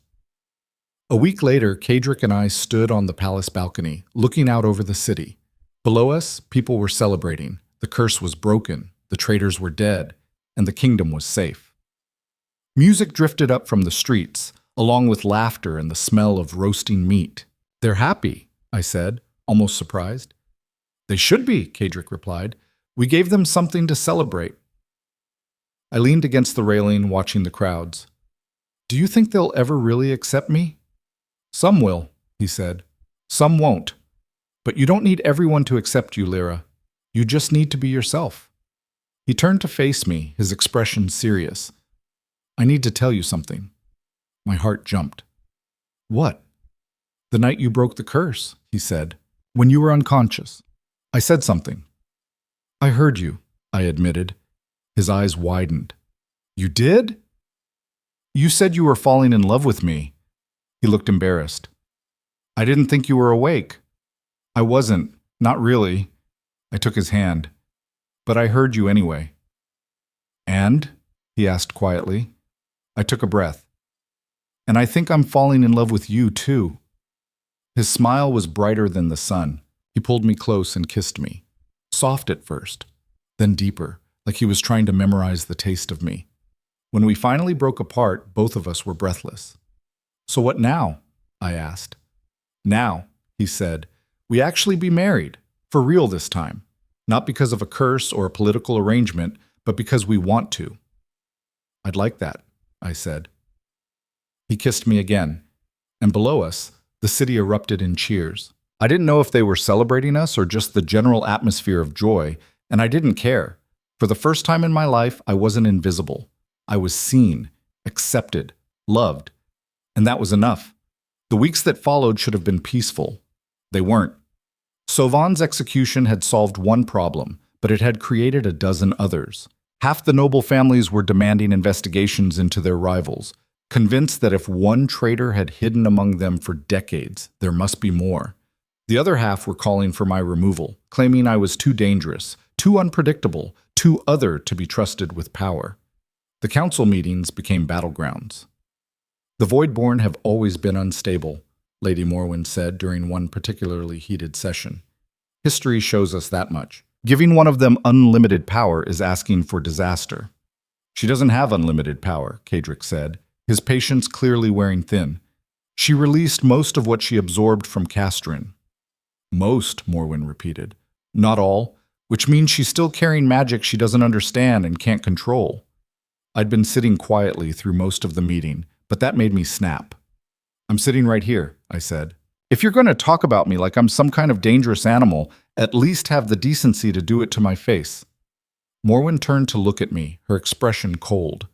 A week later, Kadric and I stood on the palace balcony, looking out over the city. Below us, people were celebrating. The curse was broken, the traitors were dead, and the kingdom was safe. Music drifted up from the streets, along with laughter and the smell of roasting meat. They're happy, I said, almost surprised. They should be, Kadric replied. We gave them something to celebrate. I leaned against the railing, watching the crowds. Do you think they'll ever really accept me? Some will, he said. Some won't. But you don't need everyone to accept you, Lyra. You just need to be yourself. He turned to face me, his expression serious. I need to tell you something. My heart jumped. What? The night you broke the curse, he said, when you were unconscious. I said something. I heard you, I admitted. His eyes widened. You did? You said you were falling in love with me. He looked embarrassed. I didn't think you were awake. I wasn't, not really. I took his hand. But I heard you anyway. And? He asked quietly. I took a breath. And I think I'm falling in love with you, too. His smile was brighter than the sun. He pulled me close and kissed me. Soft at first, then deeper, like he was trying to memorize the taste of me. When we finally broke apart, both of us were breathless. So what now? I asked. Now, he said, we actually be married, for real this time. Not because of a curse or a political arrangement, but because we want to. I'd like that, I said. He kissed me again, and below us, the city erupted in cheers. I didn't know if they were celebrating us or just the general atmosphere of joy, and I didn't care. For the first time in my life, I wasn't invisible. I was seen, accepted, loved, and that was enough. The weeks that followed should have been peaceful. They weren't. Sauvan's execution had solved one problem, but it had created a dozen others. Half the noble families were demanding investigations into their rivals, convinced that if one traitor had hidden among them for decades, there must be more. The other half were calling for my removal, claiming I was too dangerous, too unpredictable, too other to be trusted with power. The council meetings became battlegrounds. The Voidborn have always been unstable, Lady Morwen said during one particularly heated session. History shows us that much. Giving one of them unlimited power is asking for disaster. She doesn't have unlimited power, Kadric said, his patience clearly wearing thin. She released most of what she absorbed from Castrin. Most, Morwen repeated. Not all, which means she's still carrying magic she doesn't understand and can't control. I'd been sitting quietly through most of the meeting, but that made me snap. I'm sitting right here, I said. If you're going to talk about me like I'm some kind of dangerous animal, at least have the decency to do it to my face. Morwen turned to look at me, her expression cold.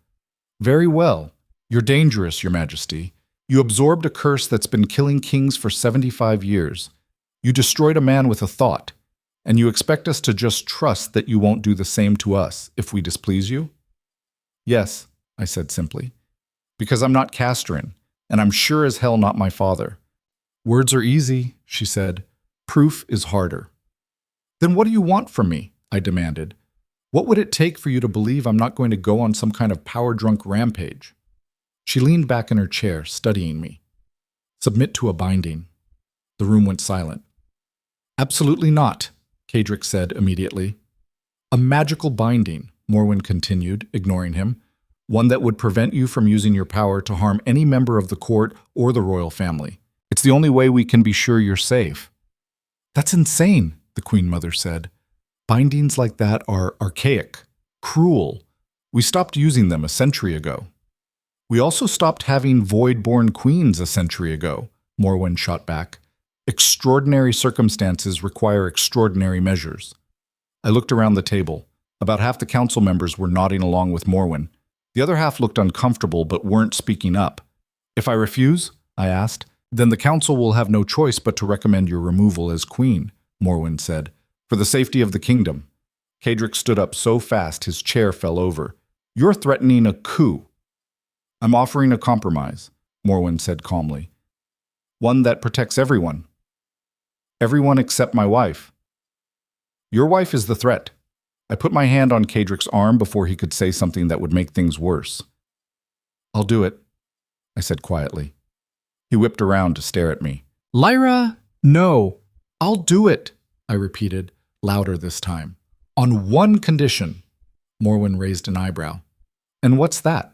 Very well. You're dangerous, Your Majesty. You absorbed a curse that's been killing kings for 75 years. You destroyed a man with a thought, and you expect us to just trust that you won't do the same to us if we displease you? Yes, I said simply. Because I'm not Castrin, and I'm sure as hell not my father. Words are easy, she said. Proof is harder. Then what do you want from me? I demanded. What would it take for you to believe I'm not going to go on some kind of power-drunk rampage? She leaned back in her chair, studying me. Submit to a binding. The room went silent. Absolutely not, Kadric said immediately. A magical binding, Morwen continued, ignoring him. One that would prevent you from using your power to harm any member of the court or the royal family. It's the only way we can be sure you're safe. That's insane, the Queen Mother said. Bindings like that are archaic, cruel. We stopped using them a century ago. We also stopped having void-born queens a century ago, Morwen shot back. Extraordinary circumstances require extraordinary measures. I looked around the table. About half the council members were nodding along with Morwen. The other half looked uncomfortable but weren't speaking up. If I refuse, I asked, then the council will have no choice but to recommend your removal as queen, Morwen said, for the safety of the kingdom. Kadric stood up so fast his chair fell over. You're threatening a coup. I'm offering a compromise, Morwen said calmly. One that protects everyone. Everyone except my wife. Your wife is the threat. I put my hand on Kadric's arm before he could say something that would make things worse. I'll do it, I said quietly. He whipped around to stare at me. Lyra, no. I'll do it, I repeated, louder this time. On one condition. Morwen raised an eyebrow. And what's that?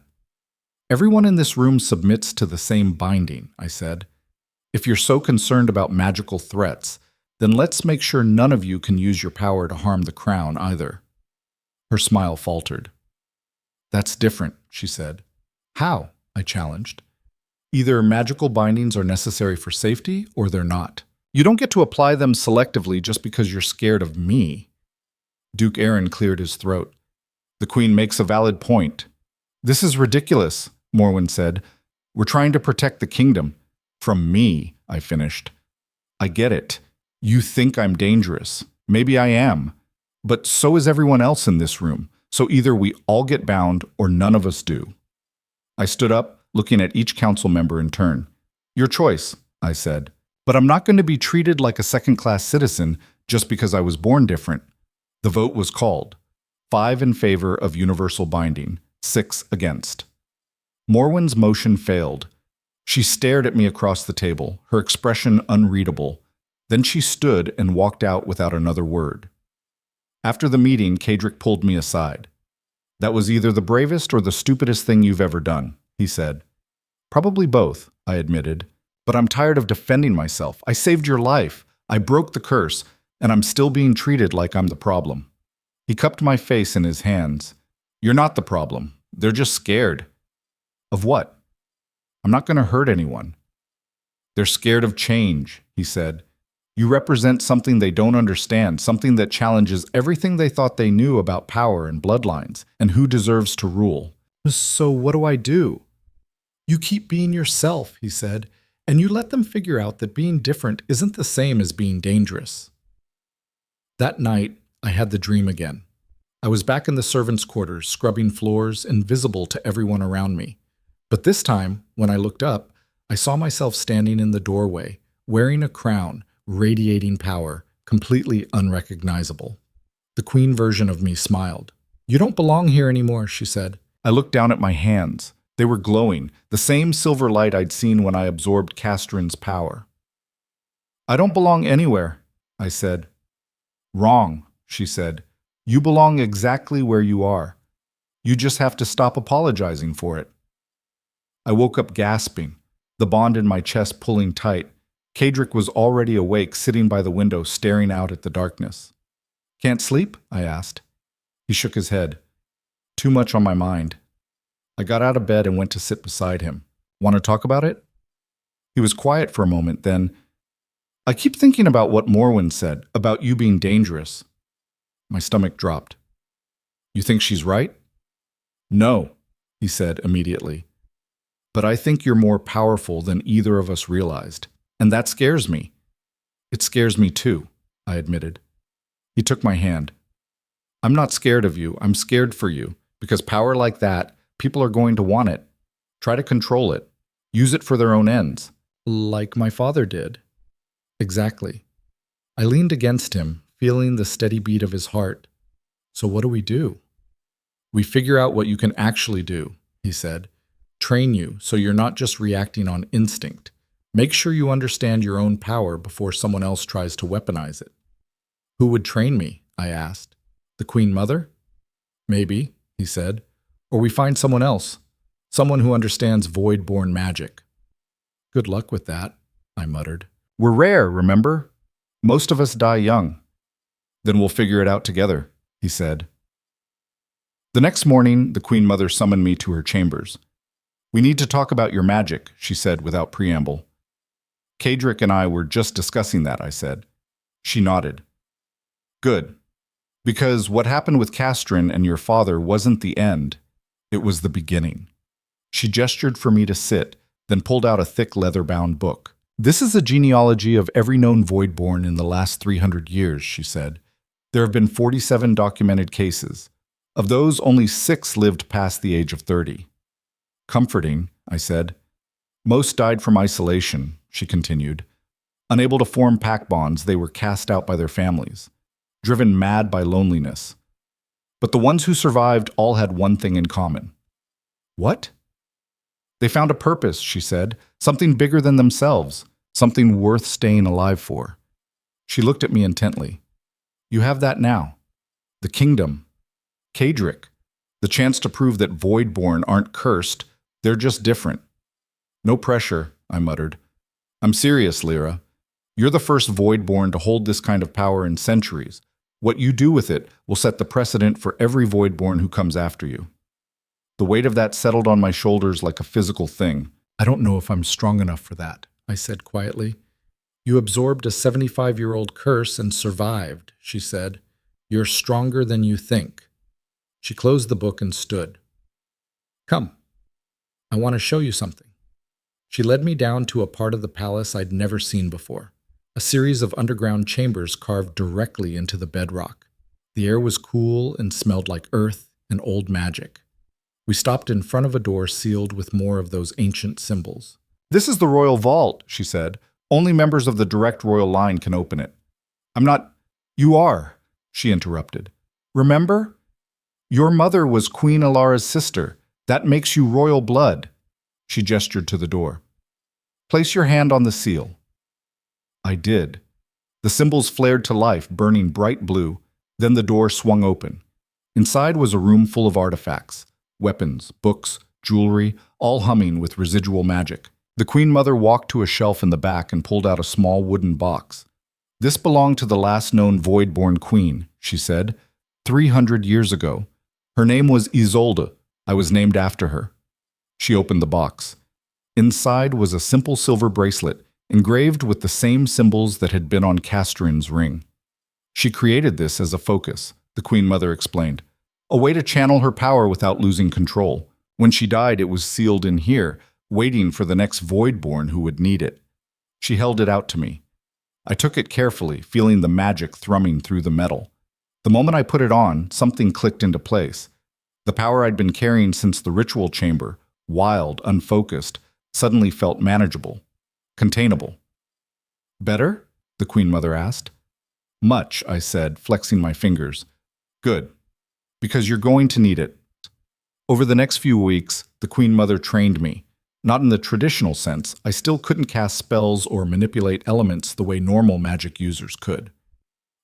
Everyone in this room submits to the same binding, I said. If you're so concerned about magical threats, then let's make sure none of you can use your power to harm the crown either. Her smile faltered. That's different, she said. How? I challenged. Either magical bindings are necessary for safety or they're not. You don't get to apply them selectively just because you're scared of me. Duke Aaron cleared his throat. The Queen makes a valid point. This is ridiculous, Morwen said. We're trying to protect the kingdom. From me, I finished. I get it. You think I'm dangerous. Maybe I am. But so is everyone else in this room. So either we all get bound or none of us do. I stood up, looking at each council member in turn. Your choice, I said. But I'm not going to be treated like a second-class citizen just because I was born different. The vote was called. 5 in favor of universal binding, 6 against. Morwen's motion failed. She stared at me across the table, her expression unreadable. Then she stood and walked out without another word. After the meeting, Kadric pulled me aside. That was either the bravest or the stupidest thing you've ever done, he said. Probably both, I admitted. But I'm tired of defending myself. I saved your life. I broke the curse, and I'm still being treated like I'm the problem. He cupped my face in his hands. You're not the problem. They're just scared. Of what? I'm not going to hurt anyone. They're scared of change, he said. You represent something they don't understand, something that challenges everything they thought they knew about power and bloodlines, and who deserves to rule. So what do I do? You keep being yourself, he said, And you let them figure out that being different isn't the same as being dangerous. That night, I had the dream again. I was back in the servants' quarters, scrubbing floors, invisible to everyone around me. But this time, when I looked up, I saw myself standing in the doorway, wearing a crown, radiating power, completely unrecognizable. The queen version of me smiled. "You don't belong here anymore," she said. I looked down at my hands. They were glowing, the same silver light I'd seen when I absorbed Castrin's power. "I don't belong anywhere," I said. "Wrong," she said. "You belong exactly where you are. You just have to stop apologizing for it." I woke up gasping, the bond in my chest pulling tight. Kadric was already awake, sitting by the window, staring out at the darkness. "Can't sleep?" I asked. He shook his head. "Too much on my mind." I got out of bed and went to sit beside him. "Want to talk about it?" He was quiet for a moment, then, "I keep thinking about what Morwen said, about you being dangerous." My stomach dropped. "You think she's right?" "No," he said immediately. "But I think you're more powerful than either of us realized, and that scares me." "It scares me too," I admitted. He took my hand. "I'm not scared of you, I'm scared for you, because power like that, people are going to want it. Try to control it. Use it for their own ends." "Like my father did." "Exactly." I leaned against him, feeling the steady beat of his heart. "So what do we do?" "We figure out what you can actually do," he said. "Train you so you're not just reacting on instinct. Make sure you understand your own power before someone else tries to weaponize it." "Who would train me?" I asked. "The Queen Mother?" "Maybe," he said. "Or we find someone else, someone who understands void-born magic." "Good luck with that," I muttered. "We're rare, remember? Most of us die young." "Then we'll figure it out together," he said. The next morning, the Queen Mother summoned me to her chambers. "We need to talk about your magic," she said without preamble. "Kadric and I were just discussing that," I said. She nodded. "Good. Because what happened with Castrin and your father wasn't the end. It was the beginning." She gestured for me to sit, then pulled out a thick leather-bound book. "This is a genealogy of every known void-born in the last 300 years, she said. "There have been 47 documented cases. Of those, only 6 lived past the age of 30. "Comforting," I said. "Most died from isolation," she continued. "Unable to form pack bonds, they were cast out by their families, driven mad by loneliness. But the ones who survived all had one thing in common." "What?" "They found a purpose," she said, "something bigger than themselves, something worth staying alive for." She looked at me intently. "You have that now. The kingdom. Kadric. The chance to prove that Voidborn aren't cursed, they're just different." "No pressure," I muttered. "I'm serious, Lyra. You're the first Voidborn to hold this kind of power in centuries. What you do with it will set the precedent for every Voidborn who comes after you." The weight of that settled on my shoulders like a physical thing. "I don't know if I'm strong enough for that," I said quietly. "You absorbed a 75-year-old curse and survived," she said. "You're stronger than you think." She closed the book and stood. "Come. I want to show you something." She led me down to a part of the palace I'd never seen before, a series of underground chambers carved directly into the bedrock. The air was cool and smelled like earth and old magic. We stopped in front of a door sealed with more of those ancient symbols. "This is the royal vault," she said. "Only members of the direct royal line can open it." "I'm not—" "You are," she interrupted. "Remember? Your mother was Queen Alara's sister. That makes you royal blood." She gestured to the door. "Place your hand on the seal." I did. The symbols flared to life, burning bright blue. Then the door swung open. Inside was a room full of artifacts. Weapons, books, jewelry, all humming with residual magic. The Queen Mother walked to a shelf in the back and pulled out a small wooden box. "This belonged to the last known Voidborn queen," she said, 300 years ago. "Her name was Isolde. I was named after her." She opened the box. Inside was a simple silver bracelet, engraved with the same symbols that had been on Castrin's ring. "She created this as a focus," the Queen Mother explained. "A way to channel her power without losing control. When she died, it was sealed in here, waiting for the next Voidborn who would need it. She held it out to me. I took it carefully, feeling the magic thrumming through the metal. The moment I put it on, something clicked into place. The power I'd been carrying since the ritual chamber, wild, unfocused, suddenly felt manageable, containable. Better? The Queen Mother asked. Much, I said, flexing my fingers. Good. Because you're going to need it. Over the next few weeks, the Queen Mother trained me. Not in the traditional sense, I still couldn't cast spells or manipulate elements the way normal magic users could.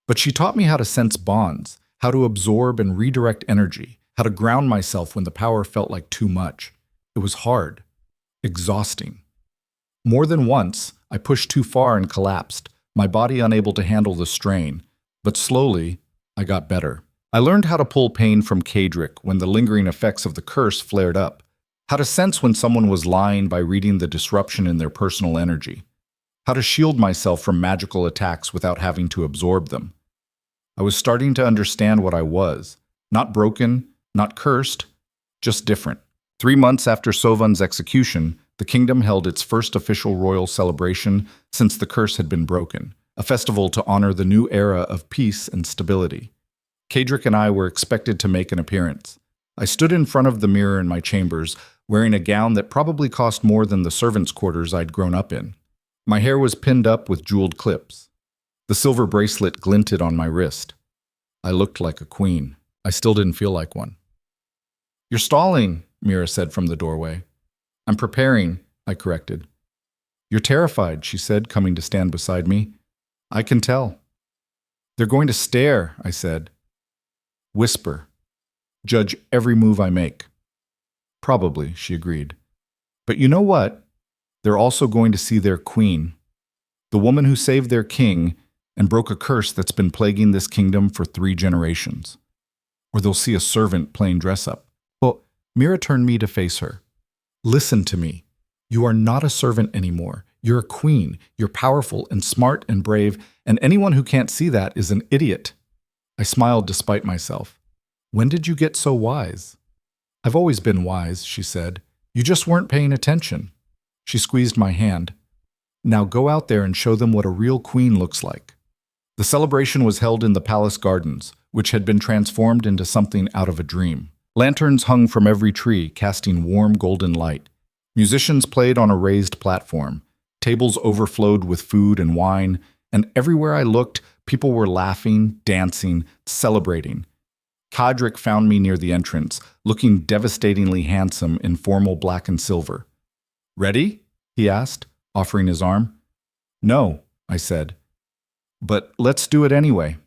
But she taught me how to sense bonds, how to absorb and redirect energy, how to ground myself when the power felt like too much. It was hard, exhausting. More than once, I pushed too far and collapsed, my body unable to handle the strain. But slowly, I got better. I learned how to pull pain from Kadric when the lingering effects of the curse flared up, how to sense when someone was lying by reading the disruption in their personal energy, how to shield myself from magical attacks without having to absorb them. I was starting to understand what I was, not broken, not cursed, just different. 3 months after Sovan's execution, the kingdom held its first official royal celebration since the curse had been broken, a festival to honor the new era of peace and stability. Kadric and I were expected to make an appearance. I stood in front of the mirror in my chambers, wearing a gown that probably cost more than the servants' quarters I'd grown up in. My hair was pinned up with jeweled clips. The silver bracelet glinted on my wrist. I looked like a queen. I still didn't feel like one. "You're stalling," Mira said from the doorway. "I'm preparing," I corrected. "You're terrified," she said, coming to stand beside me. "I can tell." "They're going to stare," I said. "Whisper. Judge every move I make." "Probably," she agreed. "But you know what? They're also going to see their queen, the woman who saved their king and broke a curse that's been plaguing this kingdom for 3 generations. Or they'll see a servant playing dress-up." Well, Mira turned me to face her. "Listen to me. You are not a servant anymore. You're a queen. You're powerful and smart and brave, and anyone who can't see that is an idiot." I smiled despite myself. "When did you get so wise?" "I've always been wise," she said. "You just weren't paying attention." She squeezed my hand. "Now go out there and show them what a real queen looks like." The celebration was held in the palace gardens, which had been transformed into something out of a dream. Lanterns hung from every tree, casting warm golden light. Musicians played on a raised platform. Tables overflowed with food and wine, and everywhere I looked, people were laughing, dancing, celebrating. Kadric found me near the entrance, looking devastatingly handsome in formal black and silver. "Ready?" he asked, offering his arm. "No," I said. "But let's do it anyway."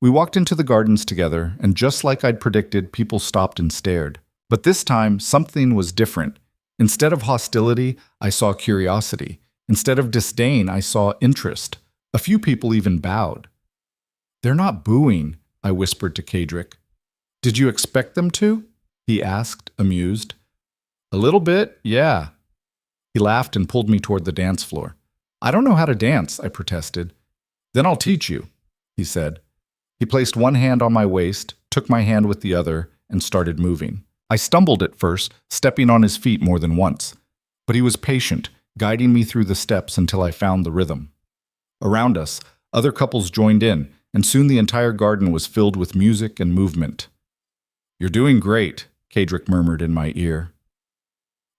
We walked into the gardens together, and just like I'd predicted, people stopped and stared. But this time, something was different. Instead of hostility, I saw curiosity. Instead of disdain, I saw interest. A few people even bowed. "They're not booing," I whispered to Kadric. "Did you expect them to?" he asked, amused. "A little bit, yeah." He laughed and pulled me toward the dance floor. "I don't know how to dance," I protested. "Then I'll teach you," he said. He placed one hand on my waist, took my hand with the other, and started moving. I stumbled at first, stepping on his feet more than once. But he was patient, guiding me through the steps until I found the rhythm. Around us, other couples joined in, and soon the entire garden was filled with music and movement. "You're doing great," Kadric murmured in my ear.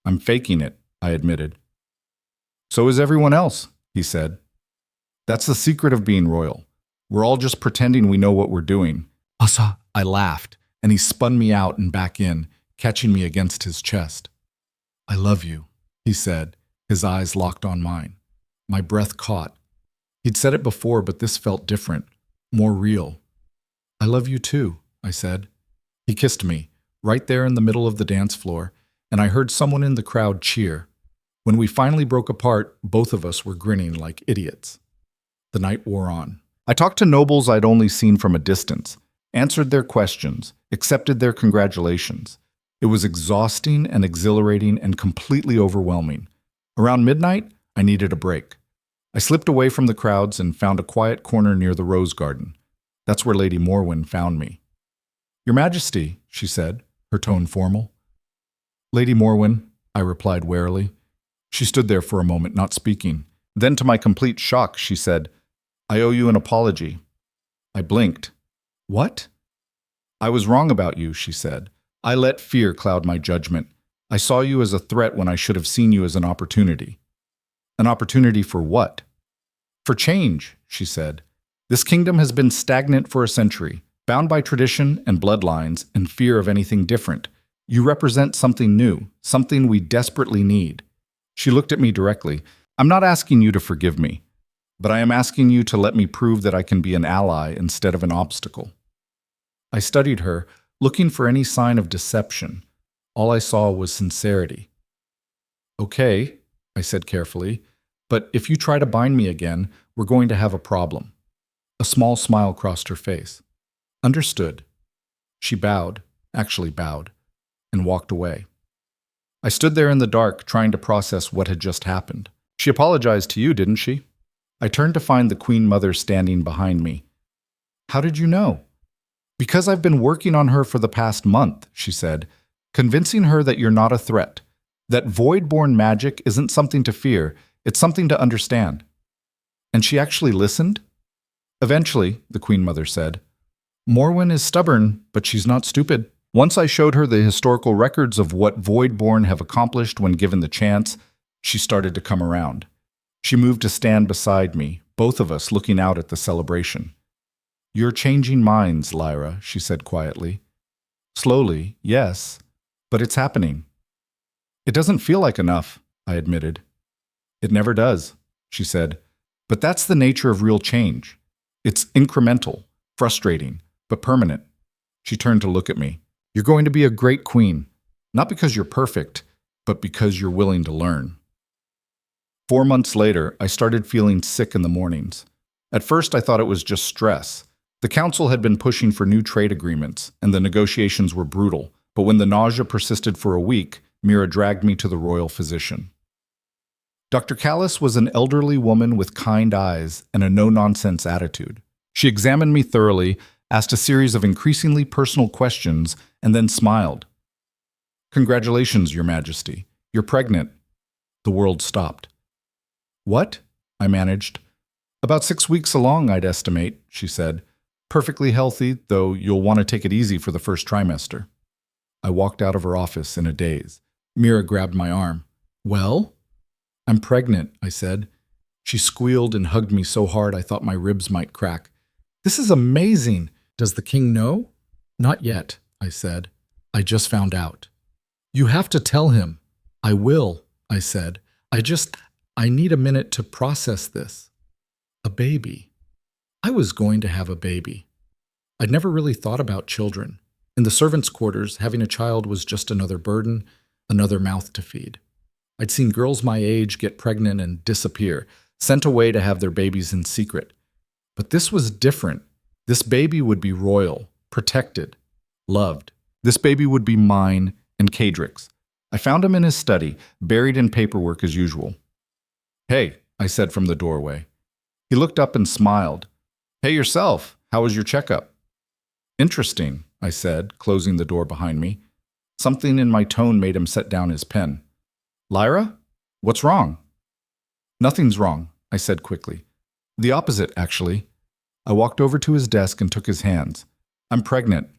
"I'm faking it," I admitted. "So is everyone else," he said. "That's the secret of being royal. We're all just pretending we know what we're doing." "Asa," I laughed, and he spun me out and back in, catching me against his chest. "I love you," he said, his eyes locked on mine. My breath caught. He'd said it before, but this felt different, more real. "I love you too," I said. He kissed me, right there in the middle of the dance floor, and I heard someone in the crowd cheer. When we finally broke apart, both of us were grinning like idiots. The night wore on. I talked to nobles I'd only seen from a distance, answered their questions, accepted their congratulations. It was exhausting and exhilarating and completely overwhelming. Around midnight, I needed a break. I slipped away from the crowds and found a quiet corner near the rose garden. That's where Lady Morwen found me. "Your Majesty," she said, her tone formal. "Lady Morwen," I replied warily. She stood there for a moment, not speaking. Then, to my complete shock, she said, "I owe you an apology." I blinked. "What?" "I was wrong about you," she said. "I let fear cloud my judgment. I saw you as a threat when I should have seen you as an opportunity." "An opportunity for what?" "For change," she said. "This kingdom has been stagnant for a century, bound by tradition and bloodlines and fear of anything different. You represent something new, something we desperately need." She looked at me directly. "I'm not asking you to forgive me, but I am asking you to let me prove that I can be an ally instead of an obstacle." I studied her, looking for any sign of deception. All I saw was sincerity. "Okay," I said carefully, "but if you try to bind me again, we're going to have a problem." A small smile crossed her face. "Understood." She bowed, actually bowed, and walked away. I stood there in the dark, trying to process what had just happened. "She apologized to you, didn't she?" I turned to find the Queen Mother standing behind me. "How did you know?" "Because I've been working on her for the past month," she said, "convincing her that you're not a threat, that void-born magic isn't something to fear, it's something to understand." "And she actually listened?" "Eventually," the Queen Mother said. "Morwen is stubborn, but she's not stupid. Once I showed her the historical records of what void-born have accomplished when given the chance, she started to come around. She moved to stand beside me, both of us looking out at the celebration. "You're changing minds, Lyra," she said quietly. "Slowly, yes, but it's happening." "It doesn't feel like enough," I admitted. "It never does," she said. "But that's the nature of real change. It's incremental, frustrating, but permanent." She turned to look at me. "You're going to be a great queen, not because you're perfect, but because you're willing to learn." 4 months later, I started feeling sick in the mornings. At first, I thought it was just stress. The council had been pushing for new trade agreements, and the negotiations were brutal. But when the nausea persisted for a week, Mira dragged me to the royal physician. Dr. Callis was an elderly woman with kind eyes and a no-nonsense attitude. She examined me thoroughly, asked a series of increasingly personal questions, and then smiled. "Congratulations, Your Majesty. You're pregnant." The world stopped. "What?" I managed. "About 6 weeks along, I'd estimate," she said. "Perfectly healthy, though you'll want to take it easy for the first trimester." I walked out of her office in a daze. Mira grabbed my arm. "Well?" "I'm pregnant," I said. She squealed and hugged me so hard I thought my ribs might crack. "This is amazing. Does the king know?" "Not yet," I said. "I just found out." "You have to tell him." "I will," I said. I need a minute to process this." A baby. I was going to have a baby. I'd never really thought about children. In the servants' quarters, having a child was just another burden, another mouth to feed. I'd seen girls my age get pregnant and disappear, sent away to have their babies in secret. But this was different. This baby would be royal, protected, loved. This baby would be mine and Kadrick's. I found him in his study, buried in paperwork as usual. "Hey," I said from the doorway. He looked up and smiled. "Hey yourself, how was your checkup?" "Interesting," I said, closing the door behind me. Something in my tone made him set down his pen. "Lyra? What's wrong?" "Nothing's wrong," I said quickly. "The opposite, actually." I walked over to his desk and took his hands. "I'm pregnant."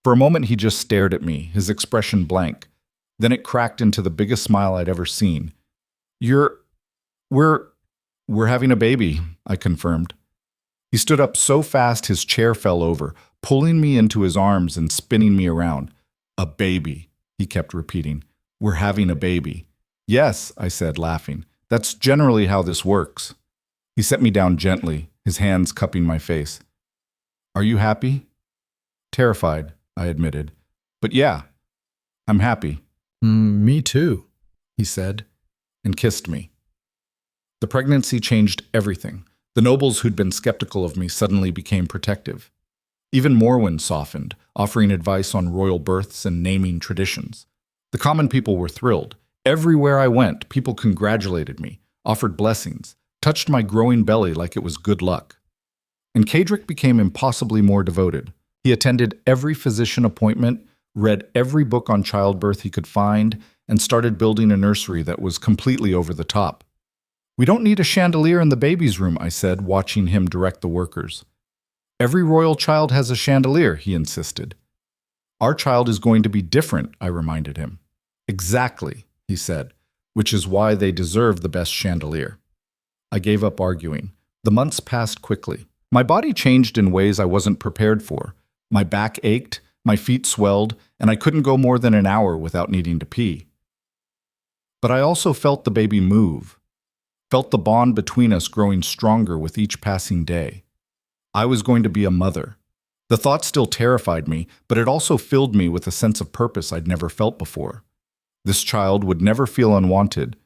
For a moment he just stared at me, his expression blank. Then it cracked into the biggest smile I'd ever seen. We're having a baby," I confirmed. He stood up so fast his chair fell over, pulling me into his arms and spinning me around. "A baby," he kept repeating. "We're having a baby." "Yes," I said, laughing. "That's generally how this works." He set me down gently, his hands cupping my face. "Are you happy?" "Terrified," I admitted. "But yeah, I'm happy." Me too," he said, and kissed me. The pregnancy changed everything. The nobles who'd been skeptical of me suddenly became protective. Even Morwen softened, offering advice on royal births and naming traditions. The common people were thrilled. Everywhere I went, people congratulated me, offered blessings, touched my growing belly like it was good luck. And Kadrick became impossibly more devoted. He attended every physician appointment, read every book on childbirth he could find, and started building a nursery that was completely over the top. "We don't need a chandelier in the baby's room," I said, watching him direct the workers. "Every royal child has a chandelier," he insisted. "Our child is going to be different," I reminded him. "Exactly," he said, "which is why they deserve the best chandelier." I gave up arguing. The months passed quickly. My body changed in ways I wasn't prepared for. My back ached, my feet swelled, and I couldn't go more than an hour without needing to pee. But I also felt the baby move, felt the bond between us growing stronger with each passing day. I was going to be a mother. The thought still terrified me, but it also filled me with a sense of purpose I'd never felt before. This child would never feel unwanted,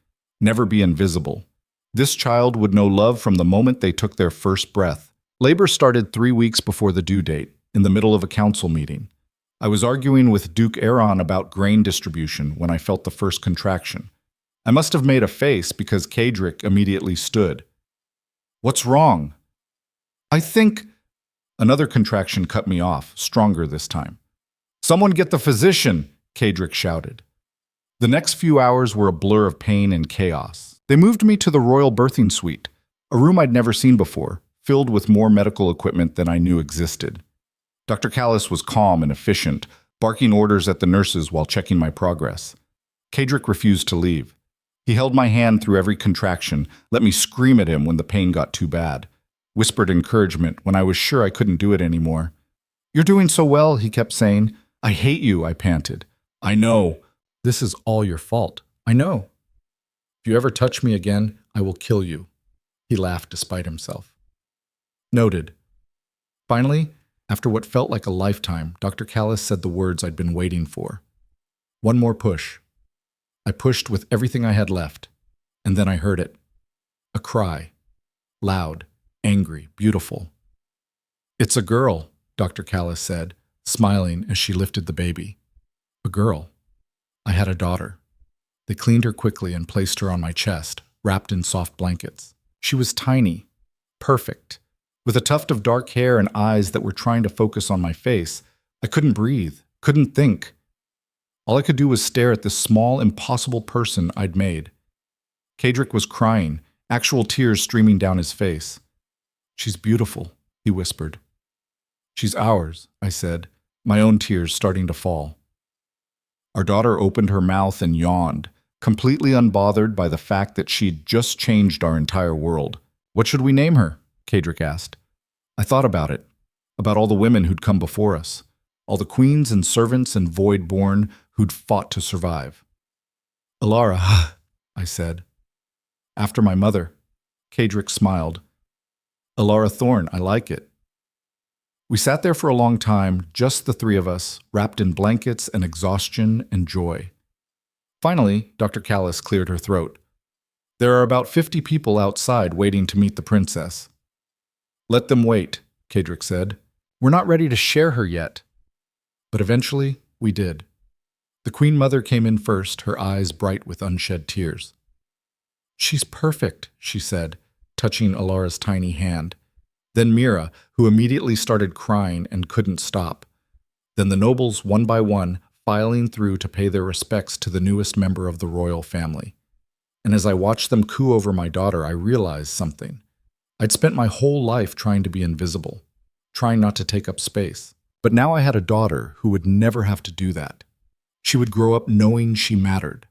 never be invisible. This child would know love from the moment they took their first breath. Labor started 3 weeks before the due date, in the middle of a council meeting. I was arguing with Duke Aaron about grain distribution when I felt the first contraction. I must have made a face because Kadrick immediately stood. "What's wrong?" "I think—" Another contraction cut me off, stronger this time. "Someone get the physician!" Kadrick shouted. The next few hours were a blur of pain and chaos. They moved me to the royal birthing suite, a room I'd never seen before, filled with more medical equipment than I knew existed. Dr. Callis was calm and efficient, barking orders at the nurses while checking my progress. Kadrick refused to leave. He held my hand through every contraction, let me scream at him when the pain got too bad, whispered encouragement when I was sure I couldn't do it anymore. "You're doing so well," he kept saying. "I hate you," I panted. "I know. This is all your fault. I know. If you ever touch me again, I will kill you." He laughed despite himself. Noted. Finally, after what felt like a lifetime, Dr. Callis said the words I'd been waiting for. "One more push." I pushed with everything I had left, and then I heard it. A cry. Loud, angry, beautiful. "It's a girl," Dr. Callis said, smiling as she lifted the baby. A girl. I had a daughter. They cleaned her quickly and placed her on my chest, wrapped in soft blankets. She was tiny, perfect. With a tuft of dark hair and eyes that were trying to focus on my face, I couldn't breathe, couldn't think. All I could do was stare at this small, impossible person I'd made. Kadrick was crying, actual tears streaming down his face. "She's beautiful," he whispered. "She's ours," I said, my own tears starting to fall. Our daughter opened her mouth and yawned, completely unbothered by the fact that she'd just changed our entire world. "What should we name her?" Kadrick asked. I thought about it, about all the women who'd come before us, all the queens and servants and void-born who'd fought to survive. "Alara," I said. "After my mother." Kadrick smiled. "Alara Thorne, I like it." We sat there for a long time, just the three of us, wrapped in blankets and exhaustion and joy. Finally, Dr. Callis cleared her throat. "There are about 50 people outside waiting to meet the princess." "Let them wait," Kadrick said. "We're not ready to share her yet." But eventually, we did. The Queen Mother came in first, her eyes bright with unshed tears. "She's perfect," she said, touching Alara's tiny hand. Then Mira, who immediately started crying and couldn't stop. Then the nobles, one by one, filing through to pay their respects to the newest member of the royal family. And as I watched them coo over my daughter, I realized something. I'd spent my whole life trying to be invisible, trying not to take up space. But now I had a daughter who would never have to do that. She would grow up knowing she mattered,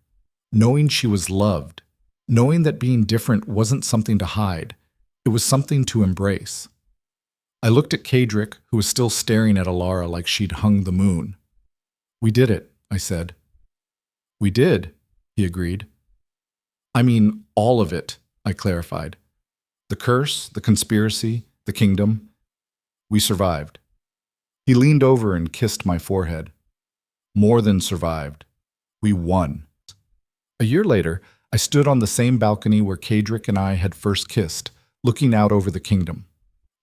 knowing she was loved, knowing that being different wasn't something to hide, it was something to embrace. I looked at Kadrick, who was still staring at Alara like she'd hung the moon. "We did it," I said. "We did," he agreed. "I mean, all of it," I clarified. "The curse, the conspiracy, the kingdom. We survived." He leaned over and kissed my forehead. "More than survived. We won." A year later, I stood on the same balcony where Kadrick and I had first kissed, looking out over the kingdom.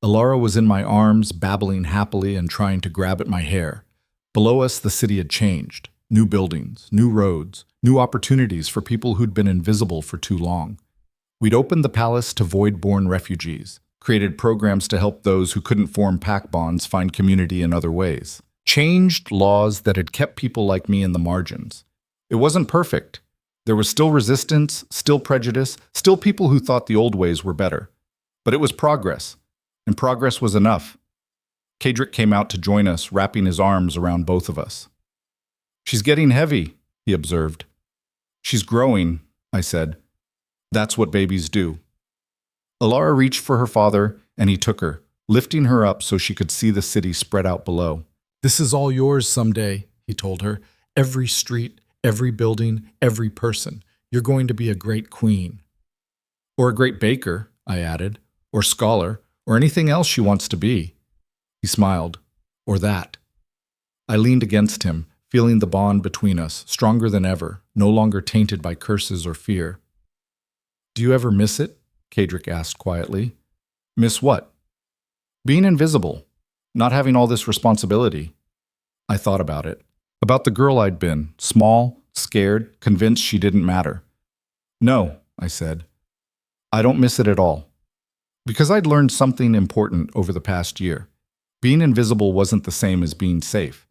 Alara was in my arms, babbling happily and trying to grab at my hair. Below us, the city had changed. New buildings, new roads, new opportunities for people who'd been invisible for too long. We'd opened the palace to void-born refugees, created programs to help those who couldn't form pack bonds find community in other ways, changed laws that had kept people like me in the margins. It wasn't perfect. There was still resistance, still prejudice, still people who thought the old ways were better. But it was progress, and progress was enough. Kadric came out to join us, wrapping his arms around both of us. "She's getting heavy," he observed. "She's growing," I said. "That's what babies do." Alara reached for her father, and he took her, lifting her up so she could see the city spread out below. "This is all yours someday," he told her. "Every street, every building, every person. You're going to be a great queen." "Or a great baker," I added, "or scholar, or anything else she wants to be." He smiled. "Or that." I leaned against him, feeling the bond between us, stronger than ever, no longer tainted by curses or fear. "Do you ever miss it?" Kadric asked quietly. "Miss what?" "Being invisible, not having all this responsibility." I thought about it. About the girl I'd been, small, scared, convinced she didn't matter. "No," I said. "I don't miss it at all." Because I'd learned something important over the past year. Being invisible wasn't the same as being safe.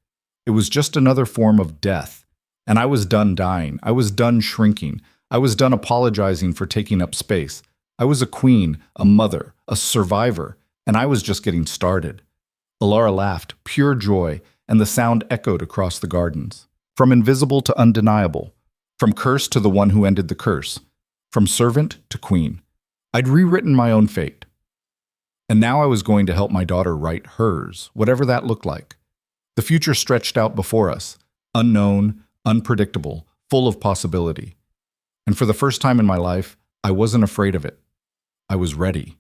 It was just another form of death. And I was done dying. I was done shrinking. I was done apologizing for taking up space. I was a queen, a mother, a survivor, and I was just getting started. Alara laughed, pure joy, and the sound echoed across the gardens. From invisible to undeniable. From curse to the one who ended the curse. From servant to queen. I'd rewritten my own fate. And now I was going to help my daughter write hers, whatever that looked like. The future stretched out before us, unknown, unpredictable, full of possibility. And for the first time in my life, I wasn't afraid of it. I was ready.